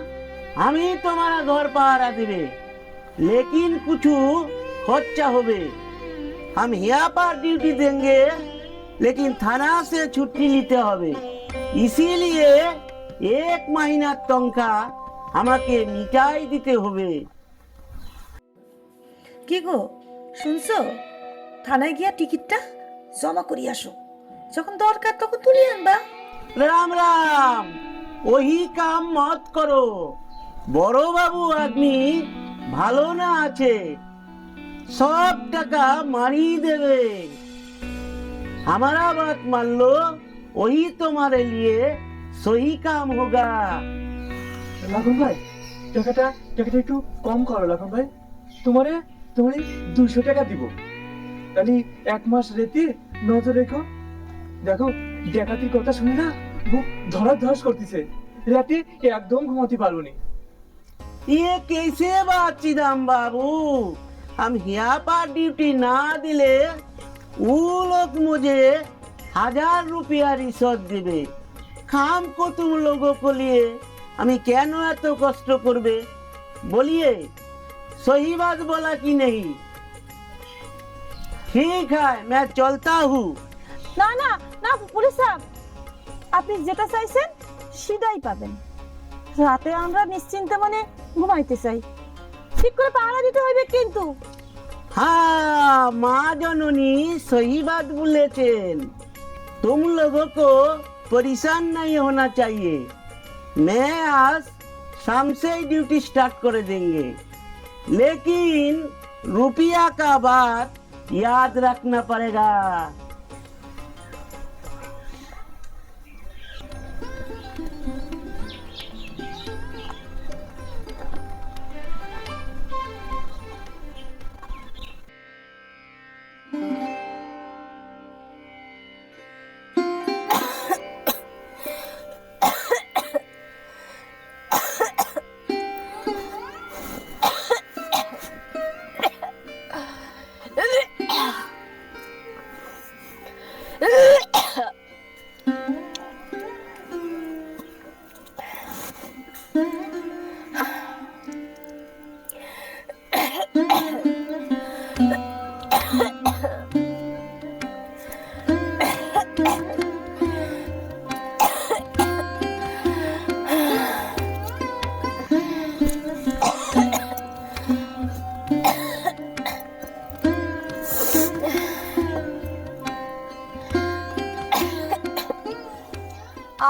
हम ही तुम्हारा घर पहरा देवे, लेकिन कुछ खर्चा होवे। हम यहाँ पर ड्यूटी देंगे, लेकिन थाना से छुट्टी लेते होवे। इसीलिए 1 महीना तनखा আমাকে মিটাই দিতে হবে। কি গো শুনছো? থানায় গিয়া টিকিটটা জমা করি আসো, যখন দরকার তখন তুলে আনবা। राम राम, वही काम मत करो, বড় বাবু আদমি ভালো না আছে, সব টাকা মারিয়ে দেবে। हमारा बात मान लो, वही तुम्हारे लिए सही काम होगा। লাখন ভাই, টাকাটা একটু কম করো লাখন ভাই। তোমারে 200 টাকা দিব, তাহলে 1 মাস রেতে নজর রেখো। দেখো, ডাকাতির কথা শুনে না বুক ধড়াধড় করতেছে, রাতে একদম ঘুমাতে পারবো না। ये कैसे बात चिदम बाबू? हम यहाँ पर ड्यूटी ना दिले वो लोग मुझे 1000 रुपया रिश्वत देवे। काम को तुम लोगों को लिए हमें क्या এত কষ্ট করবে? बोलिए, सही बात बोला कि नहीं? ठीक है, मैं चलता हूँ। না না না পুলিশ সাহেব, আপনি যেটা চাইছেন সেটাই পাবেন। রাতে আমরা নিশ্চিন্তে মনে ঘুমাইতে চাই, ঠিক করে পাহারা দিতে হইবে কিন্তু। हाँ माँ जननी सही बात बोलेছেন। तुम लोगों को परेशान नहीं होना चाहिए। मैं आज शाम से ही ड्यूटी स्टार्ट कर देंगे, लेकिन रुपया का बात याद रखना पड़ेगा।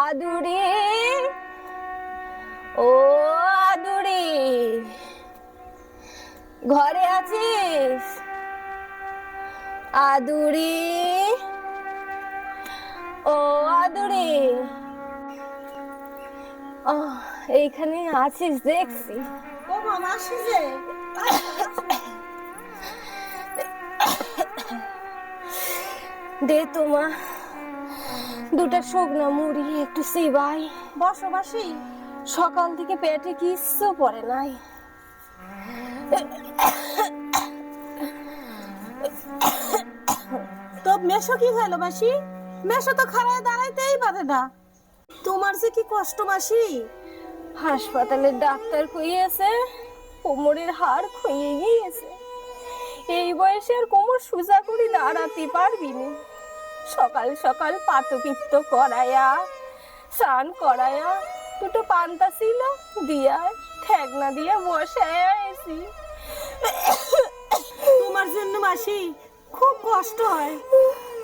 আদুরি, ও আদুরি, ঘরে আছিস? আদুরি, ও আদুরি, এইখানে আছিস দেখছি। ও মামা আসিস যে? দে তো মা, দুটা শুকনো মুড়ি একটু সিবাই। বসবাসী সকাল থেকে পেটে কিচ্ছু পড়ে নাই। তো মেশো কি হলো মাসি? মেশো তো খাড়ায় দাঁড়াইতেই পারে না। তোমার যে কি কষ্ট মাসি। হাসপাতালের ডাক্তার কইয়েছে কোমরের হাড় ক্ষয়ে গিয়েছে। এই বয়সে আর কোমর সোজা করে দাঁড়াতে পারবি না। সকাল সকাল পাতপিত্ত করায়া, স্নান করায়া, দুটো পান্তা ছিল দিয়া ঠেকনা দিয়া বসায় এসি। তোমার জন্য মাসি খুব কষ্ট হয়।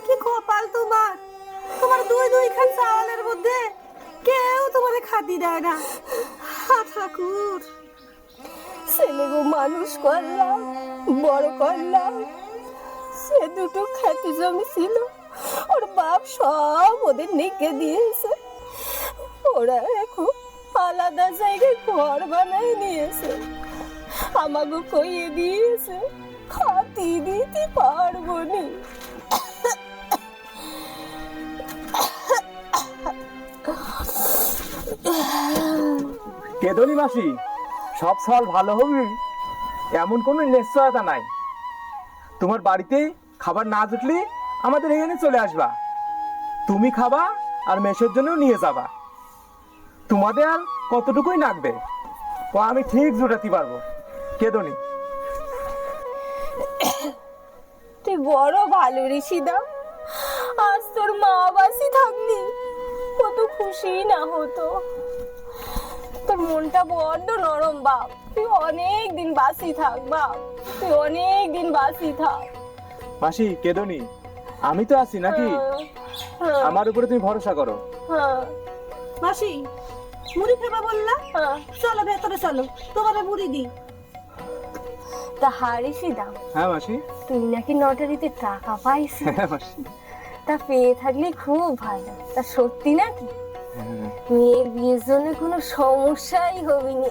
কি কপাল তোমার। তোমার দুইখান চাওয়ালের মধ্যে কেউ তোমারে খাতি দেয় না। হা ঠাকুর, ছেলেগো মানুষ করলাম, বড় করলাম। সে দুটো খ্যাতি জমি ছিল, ওর বাপ সব ওদের নিকে দিয়েছে। ওরা এখন আলাদা জায়গায় ঘর বানায় নিয়েছে। আমাকে কইয়ে দিয়েছে খাতি দিতে পারবো নি। কেদনি মাসি, সব সওয়াল ভালো হবে এমন কোনো নিশ্চয়তা নাই। তোমার বাড়িতে খাবার না জুটলে আমাদের এখানে চলে আসবা। তুমি খাবা আর মেসের জন্য নিয়ে যাবা। তোমাদের আর কতটুকুই লাগবে ও আমি ঠিক জোটাতে পারবো। কেদনি, তুই বড় ভালো ঋষিদা। আজ তোর মা বাসি থাকবি কত খুশি না হতো। তোর মনটা বড্ড নরম বাপ। তুই অনেক দিন বাসি থাক বাপ, তুই অনেক দিন বাসি থাক। মাসি কেদনি, আমি তো আছি নাকি? হ্যাঁ, আমার উপরে তুমি ভরসা করো। হ্যাঁ, মাসি মুড়ি খাবা বললা? হ্যাঁ। চলো ভেতরে চলো, তোমারে মুড়ি দিই। তা হারিসিদা, হ্যাঁ মাসি। তুই নাকি লটারিতে টাকা পাইছিস? হ্যাঁ মাসি। তা পেয়ে থাকলে খুব ভালো। তা সত্যি নাকি? মেয়ের বিয়ের জন্য কোনো সমস্যাই হবে না।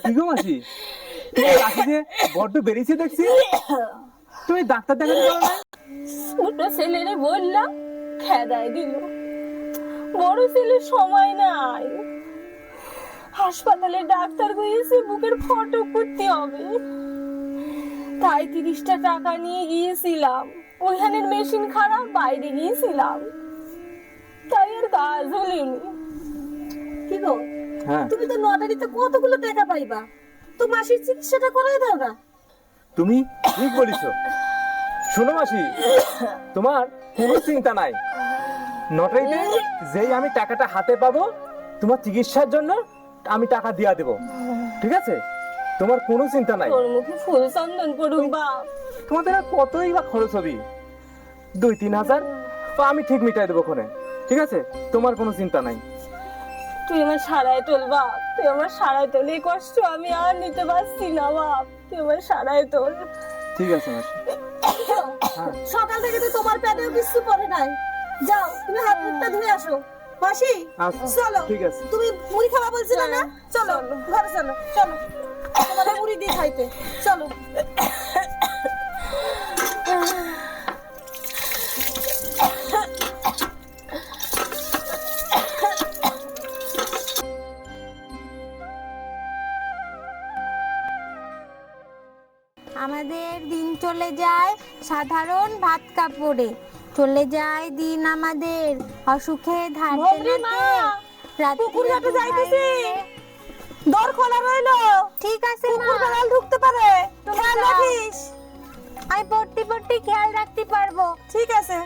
কি গো মাসি, তোমার কাশি যে বড্ড বেরিয়েছে দেখছি। তুমি ডাক্তার দেখাতে পারো না? ছোট ছেলেরে বললাম, খেদায় দিল। বড় ছেলের সময় নাই। হাসপাতালে ডাক্তার গিয়েছে বুকের ফটো করতে হবে, তাই 30টা টাকা নিয়ে গিয়েছিলাম। ওইখানের মেশিন খারাপ, বাইরে গিয়েছিলাম, তাই আর কাজ হলেনি। কি গো, হ্যাঁ, তুমি তো লটারিতে কতগুলো টাকা পাইবা। তো মাসির চিকিৎসাটা করাই দাও না। তুমি ঠিক বলেছো। শোনো মাসি, তোমার কোনো চিন্তা নাই। লটারিতে যেই আমি টাকাটা হাতে পাবো, তোমার চিকিৎসার জন্য আমি টাকা দিয়া দেবো, ঠিক আছে? তোমার কোনো চিন্তা নাই। তোর মুখে ফুল চন্দন পড়ুক বাপ। তোমাদের আর কতই বা খরচ হবে, 2-3 হাজার আমি ঠিক মিটাই দেবো ওখানে, ঠিক আছে? তোমার কোনো চিন্তা নাই। তুই আমার সারায় তোল বাপ, তুই আমার সারায় তোল, এই কষ্ট আমি আর নিতে পারছি না বাপ, তুই আমার সারায় তোল। ঠিক আছে মাসি। সকাল থেকে তো তোমার পেটেও কিছু পড়ে নাই, যাও তুমি হাত মুখটা ধুয়ে আসো। মাসি আচ্ছা, চলো, ঠিক আছে। তুমি মুড়ি খাওয়া বলছিলে না, চলো ঘরে চলো, চলো তোমার মুড়ি দিয়ে খাইতে চলো। আমাদের দিন চলে যায় সাধারণ ভাত কাপড়ে, চলে যায় দিন আমাদের অসুখে ধারতে ভদ্রি মা, পুকুর ঘাটে যাইতেছি, দর খোলা রইলো। ঠিক আছে মা, পুকুর বেড়াল ঢুকতে পারে, খেয়াল রাখিস। আমি পড়তে পড়তে খেয়াল রাখতে পারবো। ঠিক আছে।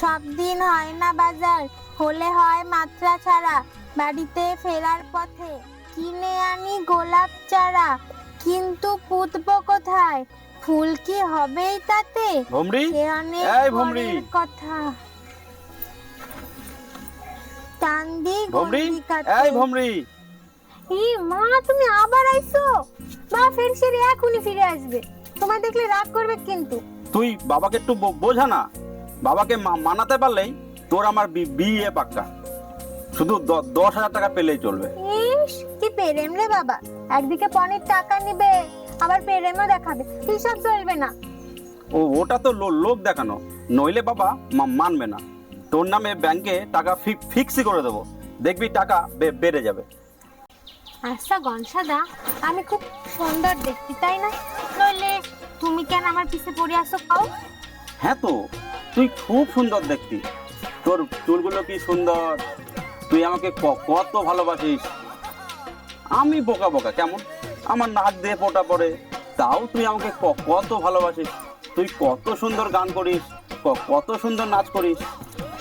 সব দিন হয় না বাজার, হলে হয় মাত্রা ছাড়া, বাড়িতে ফেরার পথে কিনে আনি গোলাপ চারা, কিন্তু পুতবো কোথায়, ফুল কি হবেই তাতে, ভমরি, সে অনেক এই ভমরি। পরের কথা। চান্দি ভমরি, গন্ডিকাতে। এই ভমরি। ই মা, তুমি আবার আইছো? মা ফের এখনই ফিরে আসবে, তোমায় দেখলে রাগ করবে কিন্তু। তুই বাবাকে একটু বোঝা না, বাবাকে মানাতে পারলেই তোর আমার বিয়ে পাক্কা, শুধু 10,000 টাকা পেলেই চলবে। ইস, কি প্রেম রে বাবা, একদিকে পনির টাকা নিবে আবার প্রেমও দেখাবে, হিসাব চলবে না। ওটা তো লোক দেখানো, নইলে বাবা মানবে না। তোর নামে ব্যাংকে টাকা ফিক্সই করে দেবো, দেখবি টাকা বেড়ে যাবে। আচ্ছা গনসাদা, আমি খুব সুন্দর দেখতে তাই না? নইলে তুমি কেন আমার পিছে পড়ে আসো কাও? হ্যাঁ তো, তুই খুব সুন্দর দেখতি, তোর চুলগুলো কি সুন্দর, তুই আমাকে কত ভালোবাসিস। আমি বোকা বোকা কেমন, আমার নাক দিয়ে ফোঁটা পড়ে, তাও তুই আমাকে কত ভালোবাসিস। তুই কত সুন্দর গান করিস, কত সুন্দর নাচ করিস।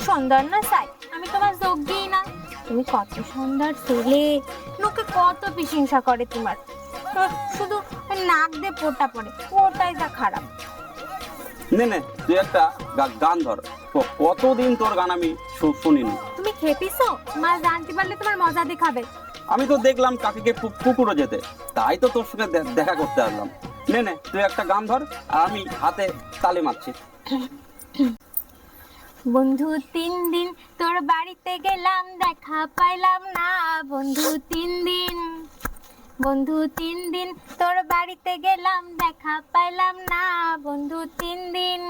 সুন্দর না চাই, আমি তোমার যোগ্যই না। তুমি কত সুন্দর ছেলে, লোকে কত প্রশংসা করে তোমার, শুধু নাক দিয়ে ফোঁটা পড়ে, ওটাই যা খারাপ। নে তুই একটা গান ধর, কতদিন তোর গান আমি শুনিনি। তুমি খেপিছো, মা জানতে পারলে তোমার মজা দেখাবে। আমি তো দেখলাম কাকিকে পুকুরে যেতে, তাই তো তোর সঙ্গে দেখা করতে আসলাম। নে তুই একটা গান ধর, আর আমি হাতে তালি মারছি। বন্ধু 3 দিন তোর বাড়িতে গেলাম, দেখা পাইলাম না। বন্ধু 3 দিন, বন্ধু 3 দিন তোর বাড়িতে গেলাম, দেখা পাইলাম না। বন্ধু 3 দিন,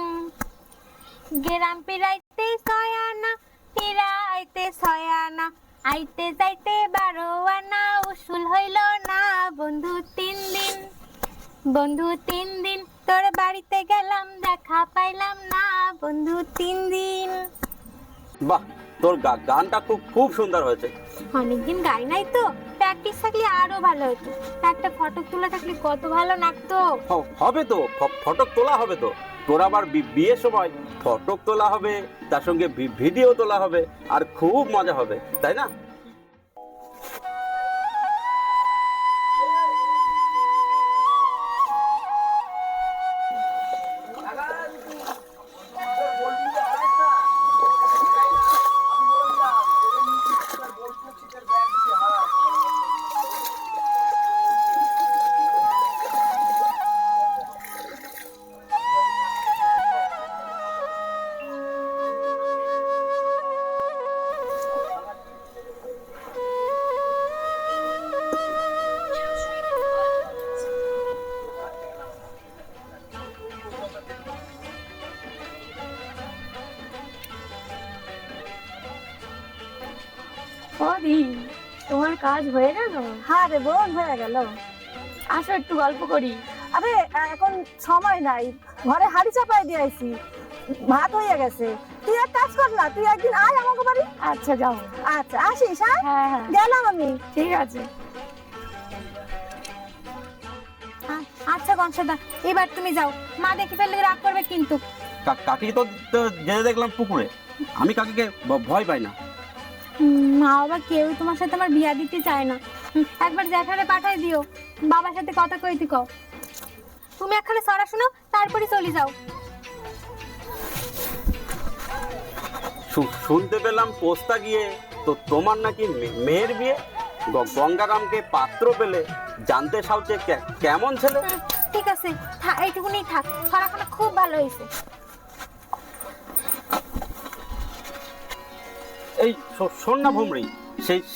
গেরাম পিরাইতে 6 আনা, পিরাইতে 6 আনা, আইতে যাইতে 12 আনা, উসুল হইল না। বন্ধু 3 দিন, বন্ধু 3 দিন তোর বাড়িতে গেলাম, দেখা পাইলাম না। বন্ধু 3 দিন। বাহ, তোর গানটা খুব সুন্দর হয়েছে। অনেকদিন গাই নাই তো, প্র্যাকটিস থাকলে আরো ভালো হতো। একটা ফটো তোলা থাকলে কত ভালো লাগতো। হবে তো, ফটো তোলা হবে তো, তোর আবার বিয়ের সময় ফটো তোলা হবে, তার সঙ্গে ভিডিও তোলা হবে, আর খুব মজা হবে, তাই না? ওদি, তোমার কাজ হয়ে গেল? হ্যাঁ রে বোন, হয়ে গেল। আসো একটু গল্প করি। আরে এখন সময় নাই, ঘরে হাড়ি চাপাই দিয়ে আইছি, ভাত হয়ে গেছে। তুই এক কাজ কর না, তুই একদিন আয় আমাকে বাড়ি। আচ্ছা যাও। আচ্ছা আসিস। হ্যাঁ হ্যাঁ, গেলাম আমি। ঠিক আছে। আচ্ছা গনসাদা, এবার তুমি যাও, মা দেখে ফেললে রাগ করবে কিন্তু। কাকি তো যেতে দেখলাম পুকুরে, আমি কাকিকে ভয় পাই না। মা বাবা কেউই তোমার সাথে আমার বিয়া দিতে চায় না, একবার জ্যাঠারে পাঠাই দিও, বাবার সাথে কথা কইতে কও। তুমি একখানে সরা শোনো, তারপরে চলে যাও। শুনতে পেলাম পোস্তা গিয়ে তো তোমার নাকি মেয়ের বিয়ে। গঙ্গারামকে পাত্র পেলে জানতে চাও যে কেমন ছেলে। ঠিক আছে, এইটুকুনি থাক, সরাখানা খুব ভালো হয়েছে। এই শোন না ভুমরি,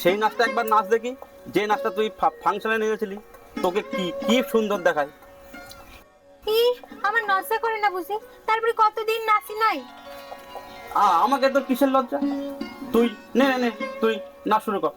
সেই নাচটা একবার নাচ দেখি, যে নাচটা তুই ফাংশনে নিয়েছিলি। তোকে কি কি সুন্দর দেখায়। আমার লজ্জা করে না বুঝি? তারপরে কতদিন নাচি নাই। আমাকে তোর কিসের লজ্জা? তুই নে নে তুই নাচ শুরু কর।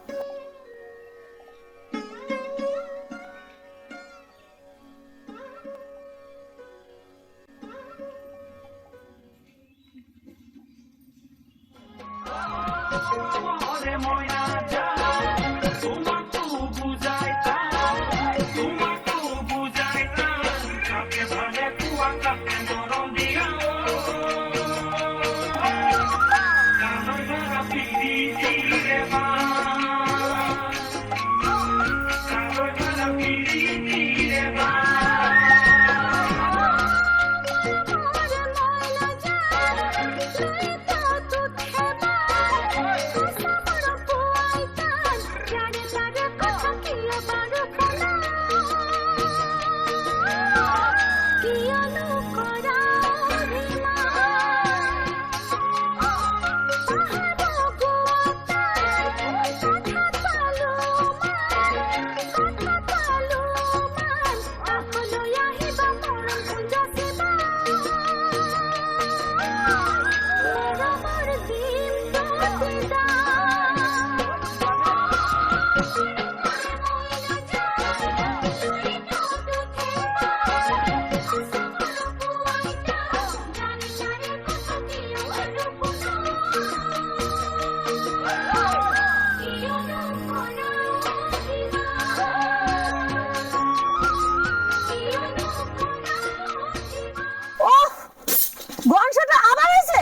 গনসাটা আবার হয়েছে,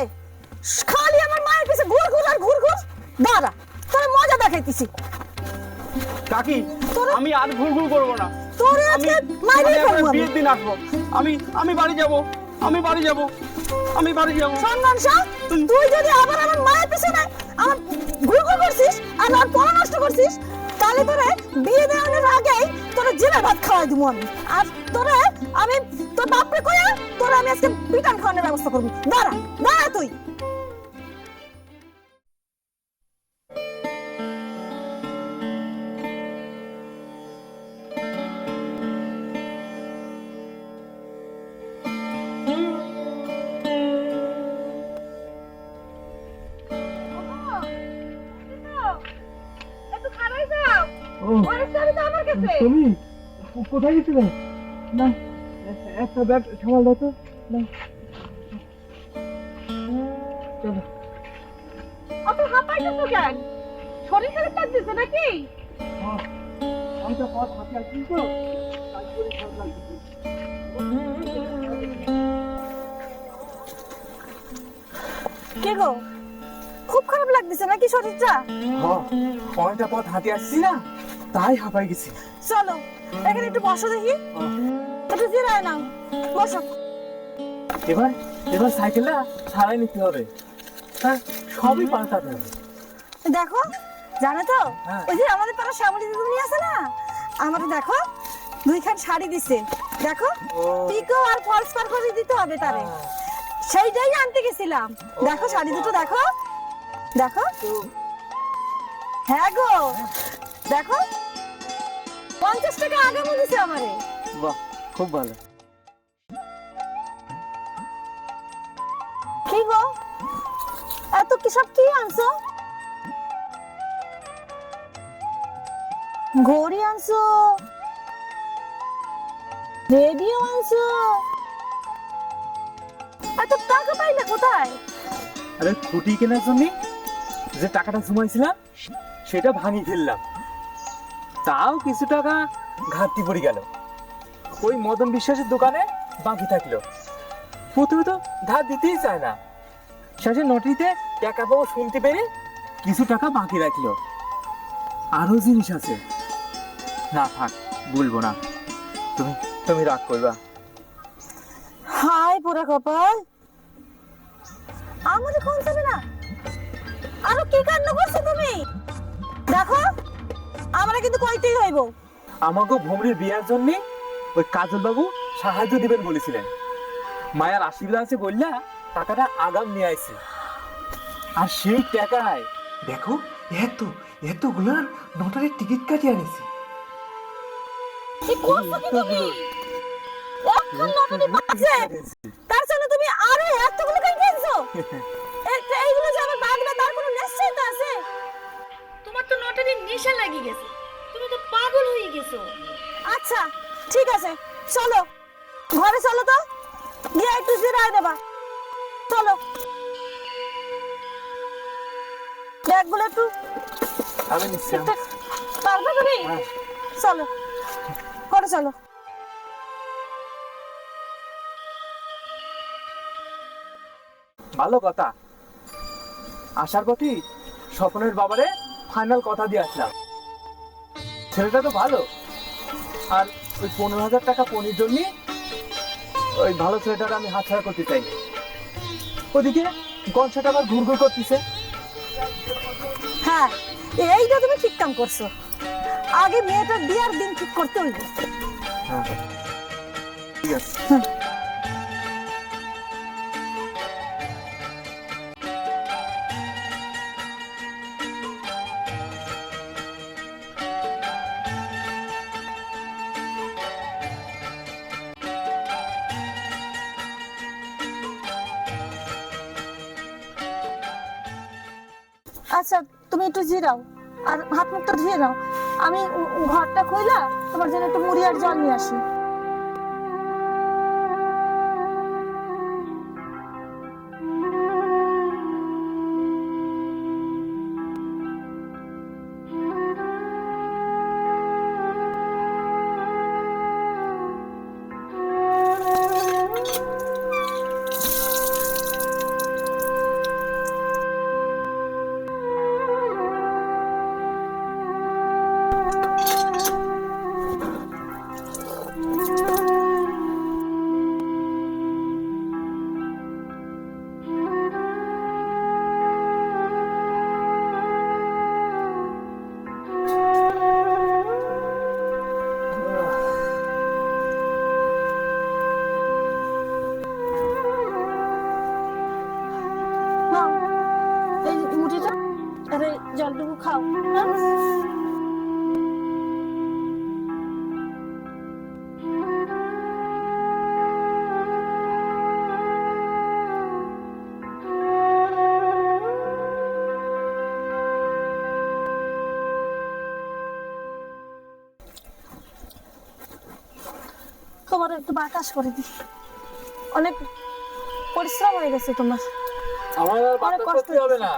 খালি আমার মায়ের পিছে ঘুর ঘুর আর ঘুর ঘুর। দাঁড়া, তোর মজা দেখাইতেছি। কাকি, আমি আর ঘুরঘুর করবো না। তোরে আজকে মাইরে ফেলবো আমি। বিয়ের দিন আসবো। আমি বাড়ি যাব। শোন গনসা, তুই যদি আবার আমার মায়ের পিছে না আমার ঘুর ঘুর করছিস আর আর পড়া নষ্ট করছিস, তাহলে তোরে বিয়ে দেওয়ার আগেই তোরে জেলে ভাত খাওয়াই দিব আমি। আর তোরে আমি তোর বাপরে কইয়া তোরে আমি আজকে পিটান খাওয়ানোর ব্যবস্থা করবো। দাঁড়া দাঁড়া তুই। তুমি কোথায় গেছিলে? না, একটা ব্যাগ সামাল দাও তো। না, চলো। অত হাঁপাইতেছো কেন? শরীর খারাপ লাগতেছে নাকি? আমি তো পথ হাতে আছি তো, তাই শরীর খারাপ লাগতেছে। কে গো, খুব খারাপ লাগতেছে নাকি শরীরটা? অনেকটা পথ হাঁটে আসছি না, তাই হাঁপাই গেছি। চলো এখানে একটু বসো দেখি, একটু জিরায় নাও, বসো। এবার সাইকেলটা ছাড়াই নিতে হবে। হ্যাঁ, সবই পাল্টাতে হবে। দেখো, জানো তো হ্যাঁ। ওই যে আমাদের পাড়া শ্যামলী দিদি আছে না, আমাকে দেখো দুইখান শাড়ি দিছে। দেখো পিকো আর ফলস পার করে দিতে হবে তারে, সেইটাই আনতে গেছিলাম। দেখো শাড়ি দুটো দেখো, দেখো। হ্যাঁ গো, দেখো 50 টাকা আগামও দিছে আমারে। বাহ, খুব ভালো। কি গো, এত কি সব কি আনছো? ঘড়ি আনছো, রেডিও আনছো, এত টাকা পাইলে কোথায়? আরে খুঁটি কেনার জন্য যে টাকাটা জমাইছিলাম সেটা ভাঙি ফেললাম, তাও কিছু টাকা ঘাটতি পড়ে গেল। ওই মদন বিশ্বাসের দোকানে বাকি থাকলো। প্রথমে তো ধার দিতেই চায় না, শেষে নটিতে টাকা পাবো শুনতে পেরে কিছু টাকা বাকি রাখলো। আরো জিনিস আছে, না থাক, বলবো না। তুমি তুমি রাগ করবা। হাই পোড়া কপাল, আমাদের কোন যাবে না? আরো কি কাণ্ড করছো তুমি? দেখো, আমরা কিন্তু কইতেই হইব। আমাকে ভমরির বিয়ার জন্য ওই কাজল বাবু সাহায্য দিবেন বলেছিলেন। মায়ার আশীর্বাদ আছে বললা টাকাটা আগাম নিয়ে আইছে। আর সেই টাকায় দেখো এতগুলো নটারির টিকিট কাটিয়ে আনিছি। কি করছো কি তুমি? এখন নতুন বাজে, তার জন্য তুমি আরো এতগুলো কেন কিনছো? এইগুলো যে আমার বাগনা, তার কোনো নিশ্চয়তা আছে? তোমার তো লটারির নেশা লাগিয়ে গেছে, তুমি তো পাগল হয়ে গেছো। আচ্ছা ঠিক আছে, চলো ঘরে চলো তো, গিয়ে একটু জিরায় দেবা। চলো, ব্যাগগুলো একটু আমি নিচ্ছি। ঠিকঠাক পারবে তুমি? চলো ঘরে চলো। ভালো কথা, আশার পথই স্বপ্নের বাবারে ফাইনাল কথা দিয়ে আসলাম। ছেলেটা তো ভালো, আর ওই 15,000 টাকা পনির জন্য ওই ভালো ছেলেটার আমি হাতছাড়া করতে চাই। ওদিকে গনসাটা আবার ঘুরঘুর করতেছে। হ্যাঁ, এইটা তুমি ঠিক কাম করছো। আগে মেয়েটার বিয়ার দিন ঠিক করতে হইবে। ঠিক আছে। আচ্ছা তুমি একটু জিরাও আর হাত মুখটা ধুয়ে নাও। আমি ঘরটা খুইলা তোমার জন্য একটু মুড়ি আর জল নিয়ে আসি। নাও, এই মুড়িটা আর এই জলটুকু খাও। হ্যাঁ? তোমার একটু বাতাস করে দি, অনেক পরিশ্রম হয়ে গেছে তোমার। আমার আর অনেক বাতাস কষ্ট করতে হবে না,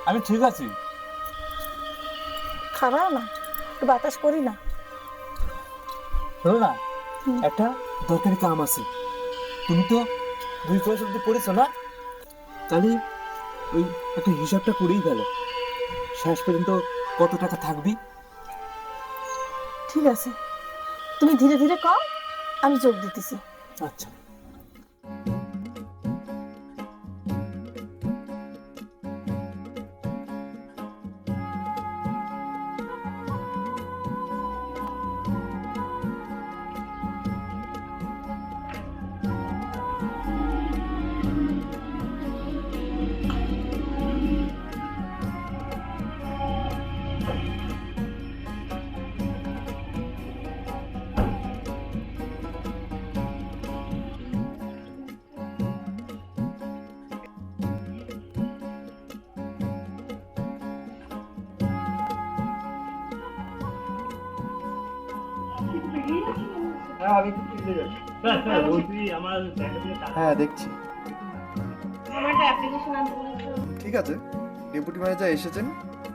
আমি ঠিক আছি। খারাপ না, একটু বাতাস করি না। শোনো না, একটা দরকারি কাম আছে। তুমি তো 2 ক্লাস অব্দি পড়েছো না? তাহলে ওই একটা হিসাবটা করেই ফেলো, শেষ পর্যন্ত কত টাকা থাকবি। ঠিক আছে, তুমি ধীরে ধীরে কও, আমি যোগ দিতেছি। আচ্ছা। হ্যাঁ দেখছি। ঠিক আছে, ডেপুটি ম্যানেজার এসেছেন,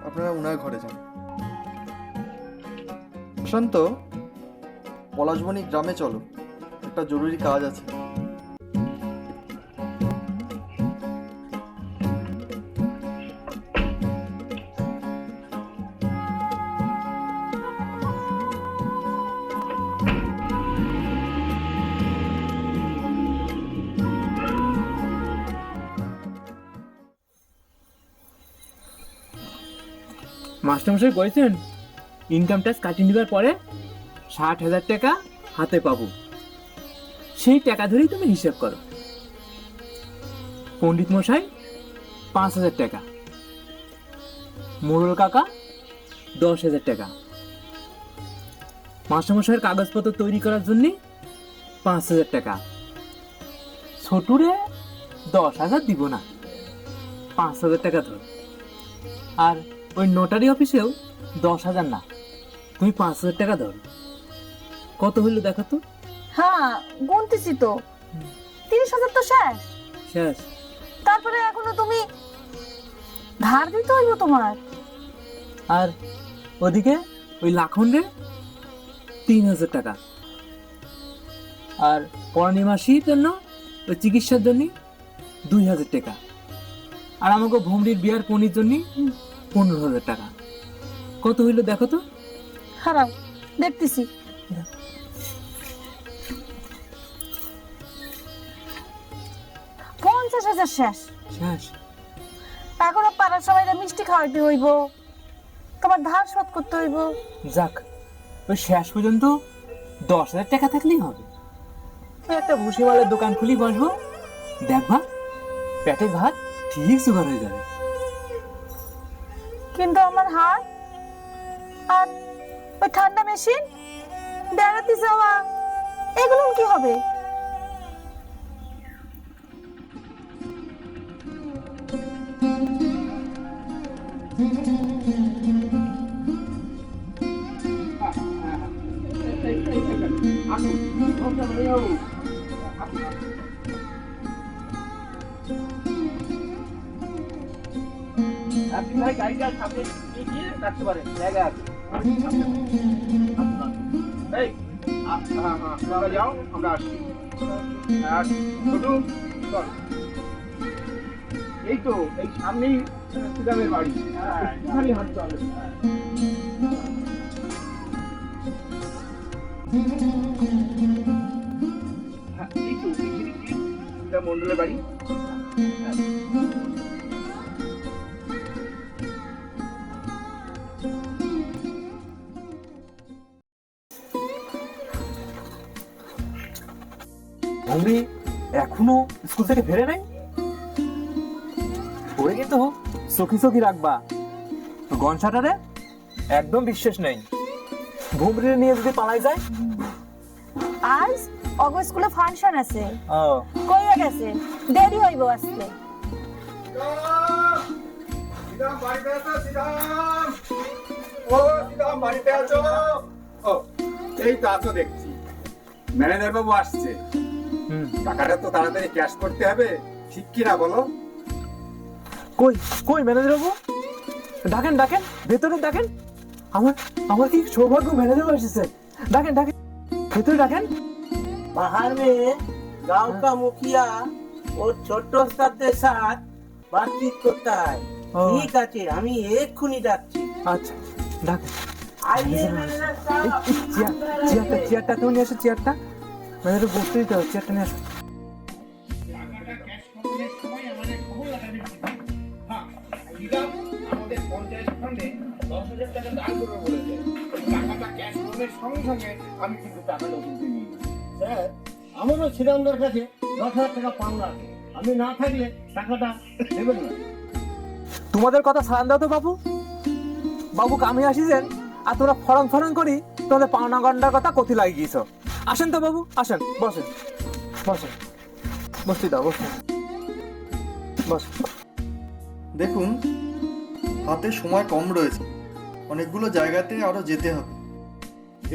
আপনারা ওনার ঘরে যান। প্রশান্ত, পলাশবনি গ্রামে চলো, একটা জরুরি কাজ আছে। মাস্টারমশাই কইছেন ইনকাম ট্যাক্স কাটিয়ে নেবার পরে 60,000 টাকা হাতে পাবো, সেই টাকা ধরেই তুমি হিসাব করো। পণ্ডিত মশাই 5,000 টাকা, মোড়ল কাকা 10,000 টাকা, মাস্টারমশাইয়ের কাগজপত্র তৈরি করার জন্য 5,000 টাকা, ছোটুরে 10,000 দিব না, 5,000 টাকা ধর। আর ওই নোটারি অফিসেও 10,000 না, তুমি 5,000 টাকা ধর। কত হইলো দেখো তো? হ্যাঁ গুনতেছি তো, 30,000 তো শেষ। শেষ? তারপরে এখনো তুমি ধার দিতে হইব তোমার। আর ওদিকে ওই লাখন রে 3,000 টাকা, আর পূর্ণিমাসির জন্য ওই চিকিৎসার জন্য 2,000 টাকা, আর আমাকে ভুমরির বিয়ার পনির জন্য 15,000 টাকা। কত হইলো দেখো তো? খারাপ দেখতেছি। 50,000 শেষ। শেষ? এখনো পাড়ার সবাই মিষ্টি খাওয়াইতে হইব, তোমার ধার শোধ করতে হইব। যাক, ওই শেষ পর্যন্ত 10,000 টাকা থাকলেই হবে। ওই একটা ভুসিমালের দোকান খুলি বসবো, দেখবা পেটে ভাত ঠিক জোগাড় হয়ে যাবে। কিন্তু আমার হাত আর ওই ঠান্ডা মেশিন, বেড়াতে যাওয়া, এগুলো কি হবে? আপনি ভাই গাড়িটা সামনে গিয়ে রাখতে পারেন, জায়গা আছে। এই হ্যাঁ আপনারা যাও, আমরা আসছি। আর ছোটু চল, এই তো এই সামনেই সুদামের বাড়ি, এখানেই হাঁটতে হবে। হ্যাঁ এই তো সুদাম মন্ডলের বাড়ি। ভূমি এখনো স্কুল থেকে ফেরে নাই? ওরে কিন্তু চোখি চোখি রাখবা, গনসাটারে একদম বিশ্বাস নেই। ভুমরি নিয়ে যদি পালাই যায়। আজ অগ স্কুলে ফাংশন আছে, ও কইয়া গেছে দেরি হইব আসলে। সিদাম বাড়িতে আছো? সিদাম, ও সিদাম বাড়িতে আছো? ও এই তো আছো দেখছি। ম্যানেজার বাবু আসছে, টাকাটা তো তাড়াতাড়ি ক্যাশ করতে হবে, ঠিক কি না বলো? কই কই ম্যানেজার বাবু, ডাকেন ডাকেন, ভেতরে ডাকেন। আমার আমার কি সৌভাগ্য, ম্যানেজার এসেছে। ডাকেন ডাকেন, ভেতরে ডাকেন। बाहर में गांव का मुखिया और छोटो के साथ बातचीत करता है। ठीक আছে, আমি এক্ষুনি ডাকছি। আচ্ছা ডাকেন। आइए मैनेजर साहब। চেয়ারটা তো নিয়ে আসো, চেয়ারটা ম্যানেজার বসতে দিতে হবে, চেয়ারটা নিয়ে আসো। টাকাটা ক্যাশ করবার সময় আমাদের খবর লাগাতে হবে। হ্যাঁ সিদাম আমাদের পঞ্চায়েত ফান্ডে 10,000 টাকা দান করবে বলেছে। টাকাটা ক্যাশ করবার সঙ্গে সঙ্গে আমি কিন্তু টাকাটা তুলতে নিই। স্যার, আমারও শ্রীরামদার কাছে 10,000 টাকা পাওনা আছে, আমি না থাকলে টাকাটা দেবেন না। তোমাদের কথা সারান দাও তো বাবু। বাবু কামে আসিছেন আর তোমরা ফরং ফরং করি তোমাদের পাওনা গন্ডার কথা কতি লাগিয়ে গিয়েছ। আসেন তো বাবু, আসেন, বসেন বসেন, বসতে দাও, বসেন বস। দেখুন, হাতে সময় কম রয়েছে, অনেকগুলো জায়গাতে আরও যেতে হবে।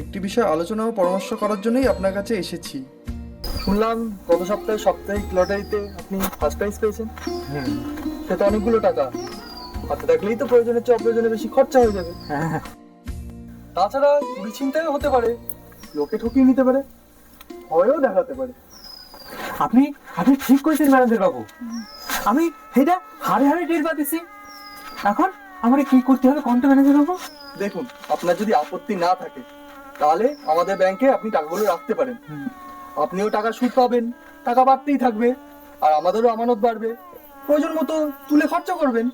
একটি বিষয় আলোচনা ও পরামর্শ করার জন্যই আপনার কাছে এসেছি। শুনলাম গত সপ্তাহে সাপ্তাহিক লটারিতে আপনি ফার্স্ট প্রাইজ পেয়েছেন। সেটা অনেকগুলো টাকা, হাতে থাকলেই তো প্রয়োজনের চেয়ে অপ্রয়োজনে বেশি খরচা হয়ে যাবে। তাছাড়া চুরি ছিনতাইও হতে পারে, লোকে ঠকিয়ে নিতে পারে, ভয়ও দেখাতে পারে। আপনি আপনি ঠিক করেছেন ম্যানেজার বাবু, আমি এটা হারে হারে টের পাচ্ছি। এখন আমাকে কি করতে হবে কোনটা ম্যানেজার বাবু? দেখুন, আপনার যদি আপত্তি না থাকে তাহলে আমাদের ব্যাংকে আপনি টাকাগুলো রাখতে পারেন। আপনিও টাকা সুদ পাবেন, টাকা বাড়তেই থাকবে, আর আমাদেরও আমানত বাড়বে, প্রয়োজন মতো তুলে খরচা করবেন।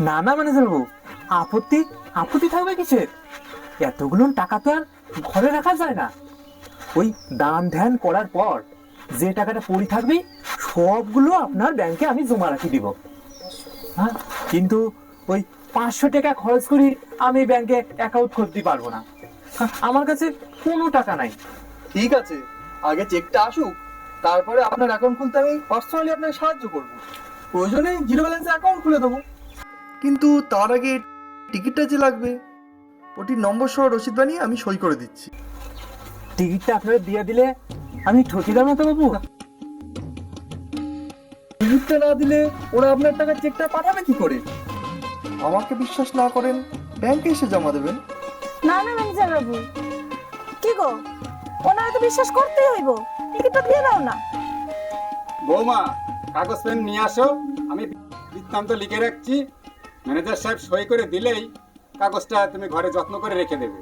না না ম্যানেজার বাবু, আপত্তি আপত্তি থাকবে কিসের? এতগুলো টাকা তো আর ঘরে রাখা যায় না। ওই দান ধ্যান করার পর যে টাকাটা পড়ে থাকবে সবগুলো আপনার ব্যাংকে আমি জমা রাখি দিব। হ্যাঁ, কিন্তু ওই 500 টাকা খরচ করি আমি ব্যাংকে অ্যাকাউন্ট খুলতে পারবো না। হ্যাঁ, আমার কাছে কোনো টাকা নাই। ঠিক আছে, আগে চেকটা আসুক, তারপরে আপনার অ্যাকাউন্ট খুলতে আমি পার্সোনালি আপনাকে সাহায্য করব। প্রয়োজনে জিরো ব্যালেন্সে অ্যাকাউন্ট খুলে দেবো। কিন্তু তার আগে টিকিটটা যে লাগবে, ওটির নম্বর সহ রসিদ বানিয়ে আমি সই করে দিচ্ছি। টিকিটটা আপনারা দিয়ে দিলে আমি ঠকি যাব না তো বাবু? টিকিটটা না দিলে ওরা আপনার টাকার চেকটা পাঠাবে কি করে? আমাকে বিশ্বাস না করেন ব্যাংকে এসে জমা দেবেন। না না ম্যানেজার বাবু, কি গো, ওনারা তো বিশ্বাস করতেই হইব, টিকিটটা দিয়ে দাও না। বৌমা, কাগজ পেন নিয়ে আসো, আমি বৃত্তান্ত লিখে রাখছি। ম্যানেজার সাহেব সই করে দিলেই কাগজটা তুমি ঘরে যত্ন করে রেখে দেবে।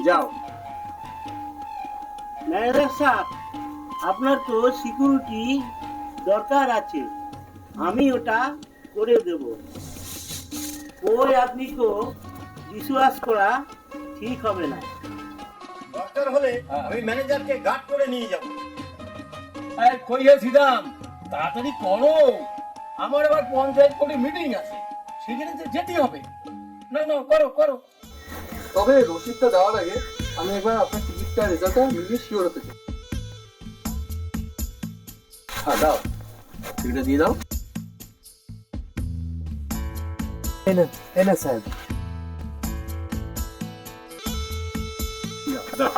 যাও। ম্যানেজার সাহেব, আপনার তো সিকিউরিটি দরকার আছে, আমি ওটা করে দেব। ওই আপনি তো বিশ্বাস করা ঠিক হবে না। দরকার হলে আমি ম্যানেজারকে গার্ড করে নিয়ে যাব। কইয়েছিলাম তাড়াতাড়ি করো, আমার আবার পঞ্চায়েত করে মিটিং আছে, সেখানে যে যেতে হবে। না না, করো করো। তবে রসিদটা দেওয়ার আগে আমি একবার আপনার টিকিটটা রেজাল্টটা মিলিয়ে শিওর হতে চাই। হ্যাঁ দাও, টিকিটটা দিয়ে দাও। এনে এনে সাহেব, যাও।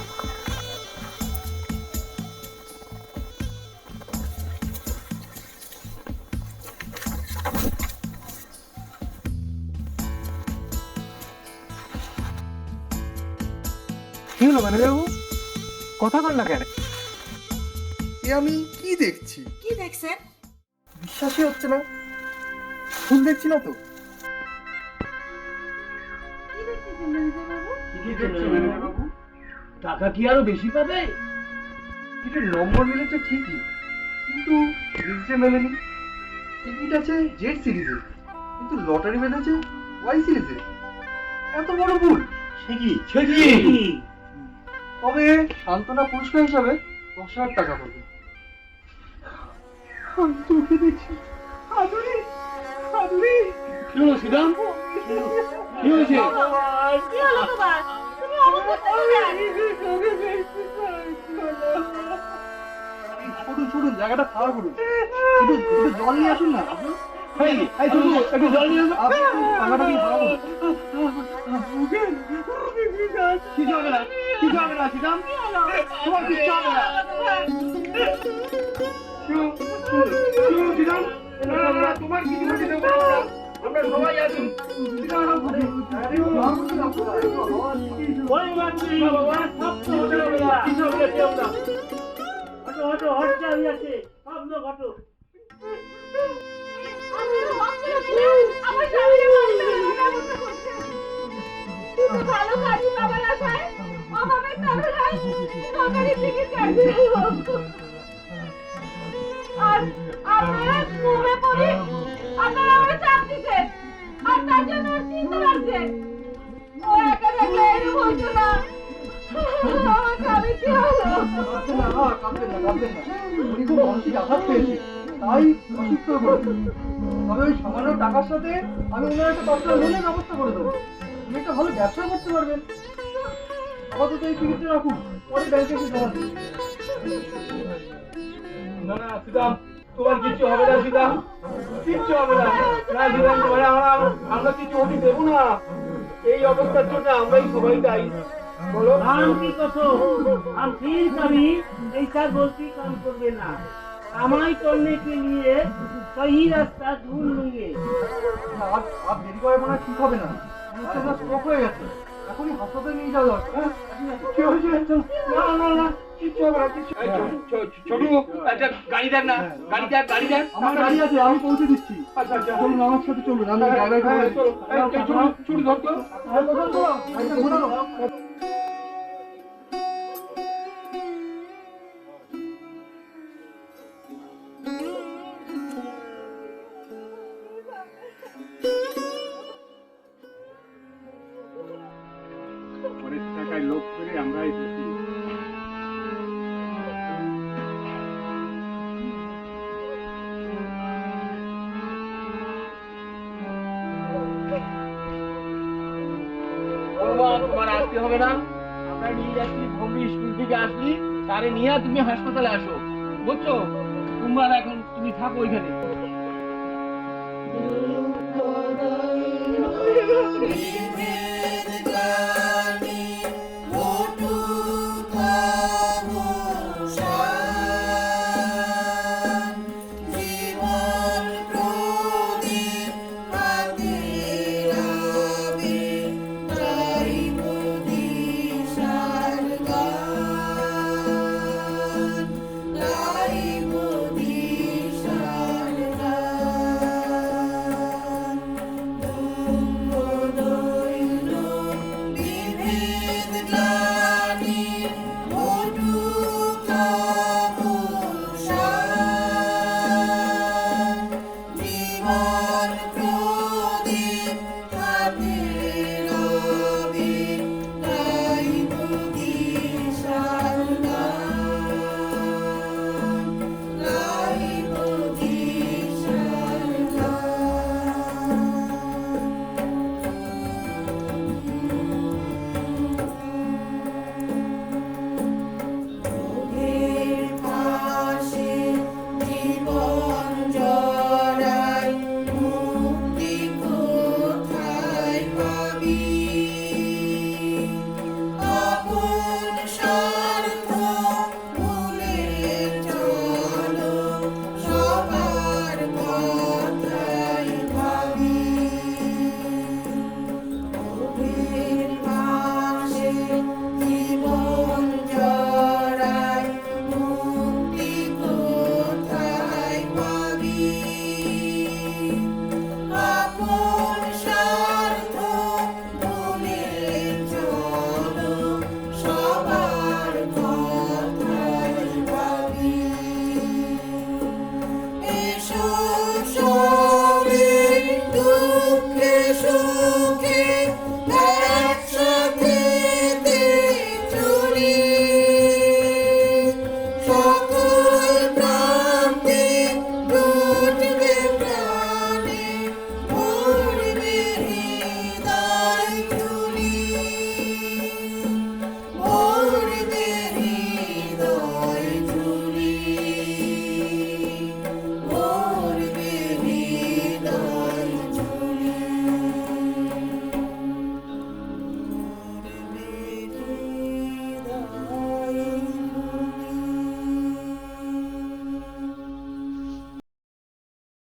কি হলো ম্যানেজার বাবু, কথা কন না কেন? এ আমি কি দেখছি? কি দেখছেন? বিশ্বাসই হচ্ছে না, ভুল দেখছি না তো? টাকা কি আরো বেশি পাবে? টিকিটের নম্বর মিলেছে ঠিকই, কিন্তু সিরিজে মেলেনি। টিকিট আছে জেড সিরিজে, কিন্তু লটারি মেলেছে ওয়াই সিরিজে। এত বড় ভুল! তবে সান্ত্বনা পুরস্কার হিসাবে 10,000 টাকা পাবে। আমি তোকে দেখছি। আদুরি, আদুরি। কি হলো শ্রীরাম? কি হয়েছে? কি হলো তোমার? তুমি অমন করতেছো কেন? শুনুন শুনুন, জায়গাটা খারাপ করুন। একটু জল নিয়ে আসুন না। একটু জল নিয়ে আসো। টাকাটা কি খারাপ করুন? কিছু হবে না, কিছু হবে না শ্রীরাম, তোমার কিছু হবে না। শ্রীরাম, না না না, তোমার কিছু হতে দেবো না, আমরা সবাই আছি। ওই বাচ্চি বাবা, সব তো হতে হবে না। কিছু হবে না, কেউ না। হটো হটো, হটটা হয়ে আছে, সব লোক হটো। আমি তো ভাবছিলাম আমার স্বামীর বাড়িতে ব্যবস্থা করছে। কিন্তু ভালো কাজই বাবার আশায় অভাবের তাড়নায় সরকারি টিকিট কাটছে। আর আপনারা ঘুমে পড়ে আপনারা আমার চাপ দিচ্ছেন, আর তার জন্য ওর চিন্তা লাগছে। ও একা থাকলে এরকম হতো না। আমার স্বামী কি হলো? কাঁদবেন না, কাঁদবেন না, কাঁদবেন না। উনি খুব মানসিক আঘাত পেয়েছে, তাই অসুস্থ হয়ে পড়েছে। তবে ওই সামান্য টাকার সাথে আমি ওনার একটা পার্সোনাল লোনের ব্যবস্থা করে দেবো। উনি একটা ভালো ব্যবসা করতে পারবেন। আপাতত এই টিকিটটা রাখুন, পরে ব্যাংকে এসে জমা দিন। না না শ্রীরাম, তোমার কিছু হবে না শ্রীরাম, কিচ্ছু হবে না। না শ্রীরাম, আমরা কিছু হতে দেবো না। এই অবস্থার জন্য আমরাই সবাই দায়ী। बोलो काम की कसो हम फिर कभी ऐसा गलती काम करवे ना। कमाई करने के लिए सही रास्ता ढूंढ लेंगे। আর দেরি করে মনে হয় ঠিক হবে না। আমার স্ট্রোক হয়ে গেছে, এখনই হাসপাতালে নিয়ে যাওয়া দরকার। কি হয়েছে? না না না, কিচ্ছু হবে না, কিচ্ছু। ছোটু, একটা গাড়ি দেন না, গাড়ি দেন, গাড়ি দেন। আমার গাড়ি আছে, আমি পৌঁছে দিচ্ছি। আচ্ছা আচ্ছা, চলুন আমার সাথে চলুন, আমি ড্রাইভারকে বলে দিচ্ছি। চলো, ছুটি ধর তো। গাড়িটা ঘোরানো। করে আমরা এসেছি। তোমার আসতে হবে না, আমরা নিয়ে যাচ্ছি ভূমি স্কুল থেকে আসলি, তারে নিয়ে তুমি হাসপাতালে আসো, বুঝছো? তোমরা এখন তুমি থাকো ওইখানে।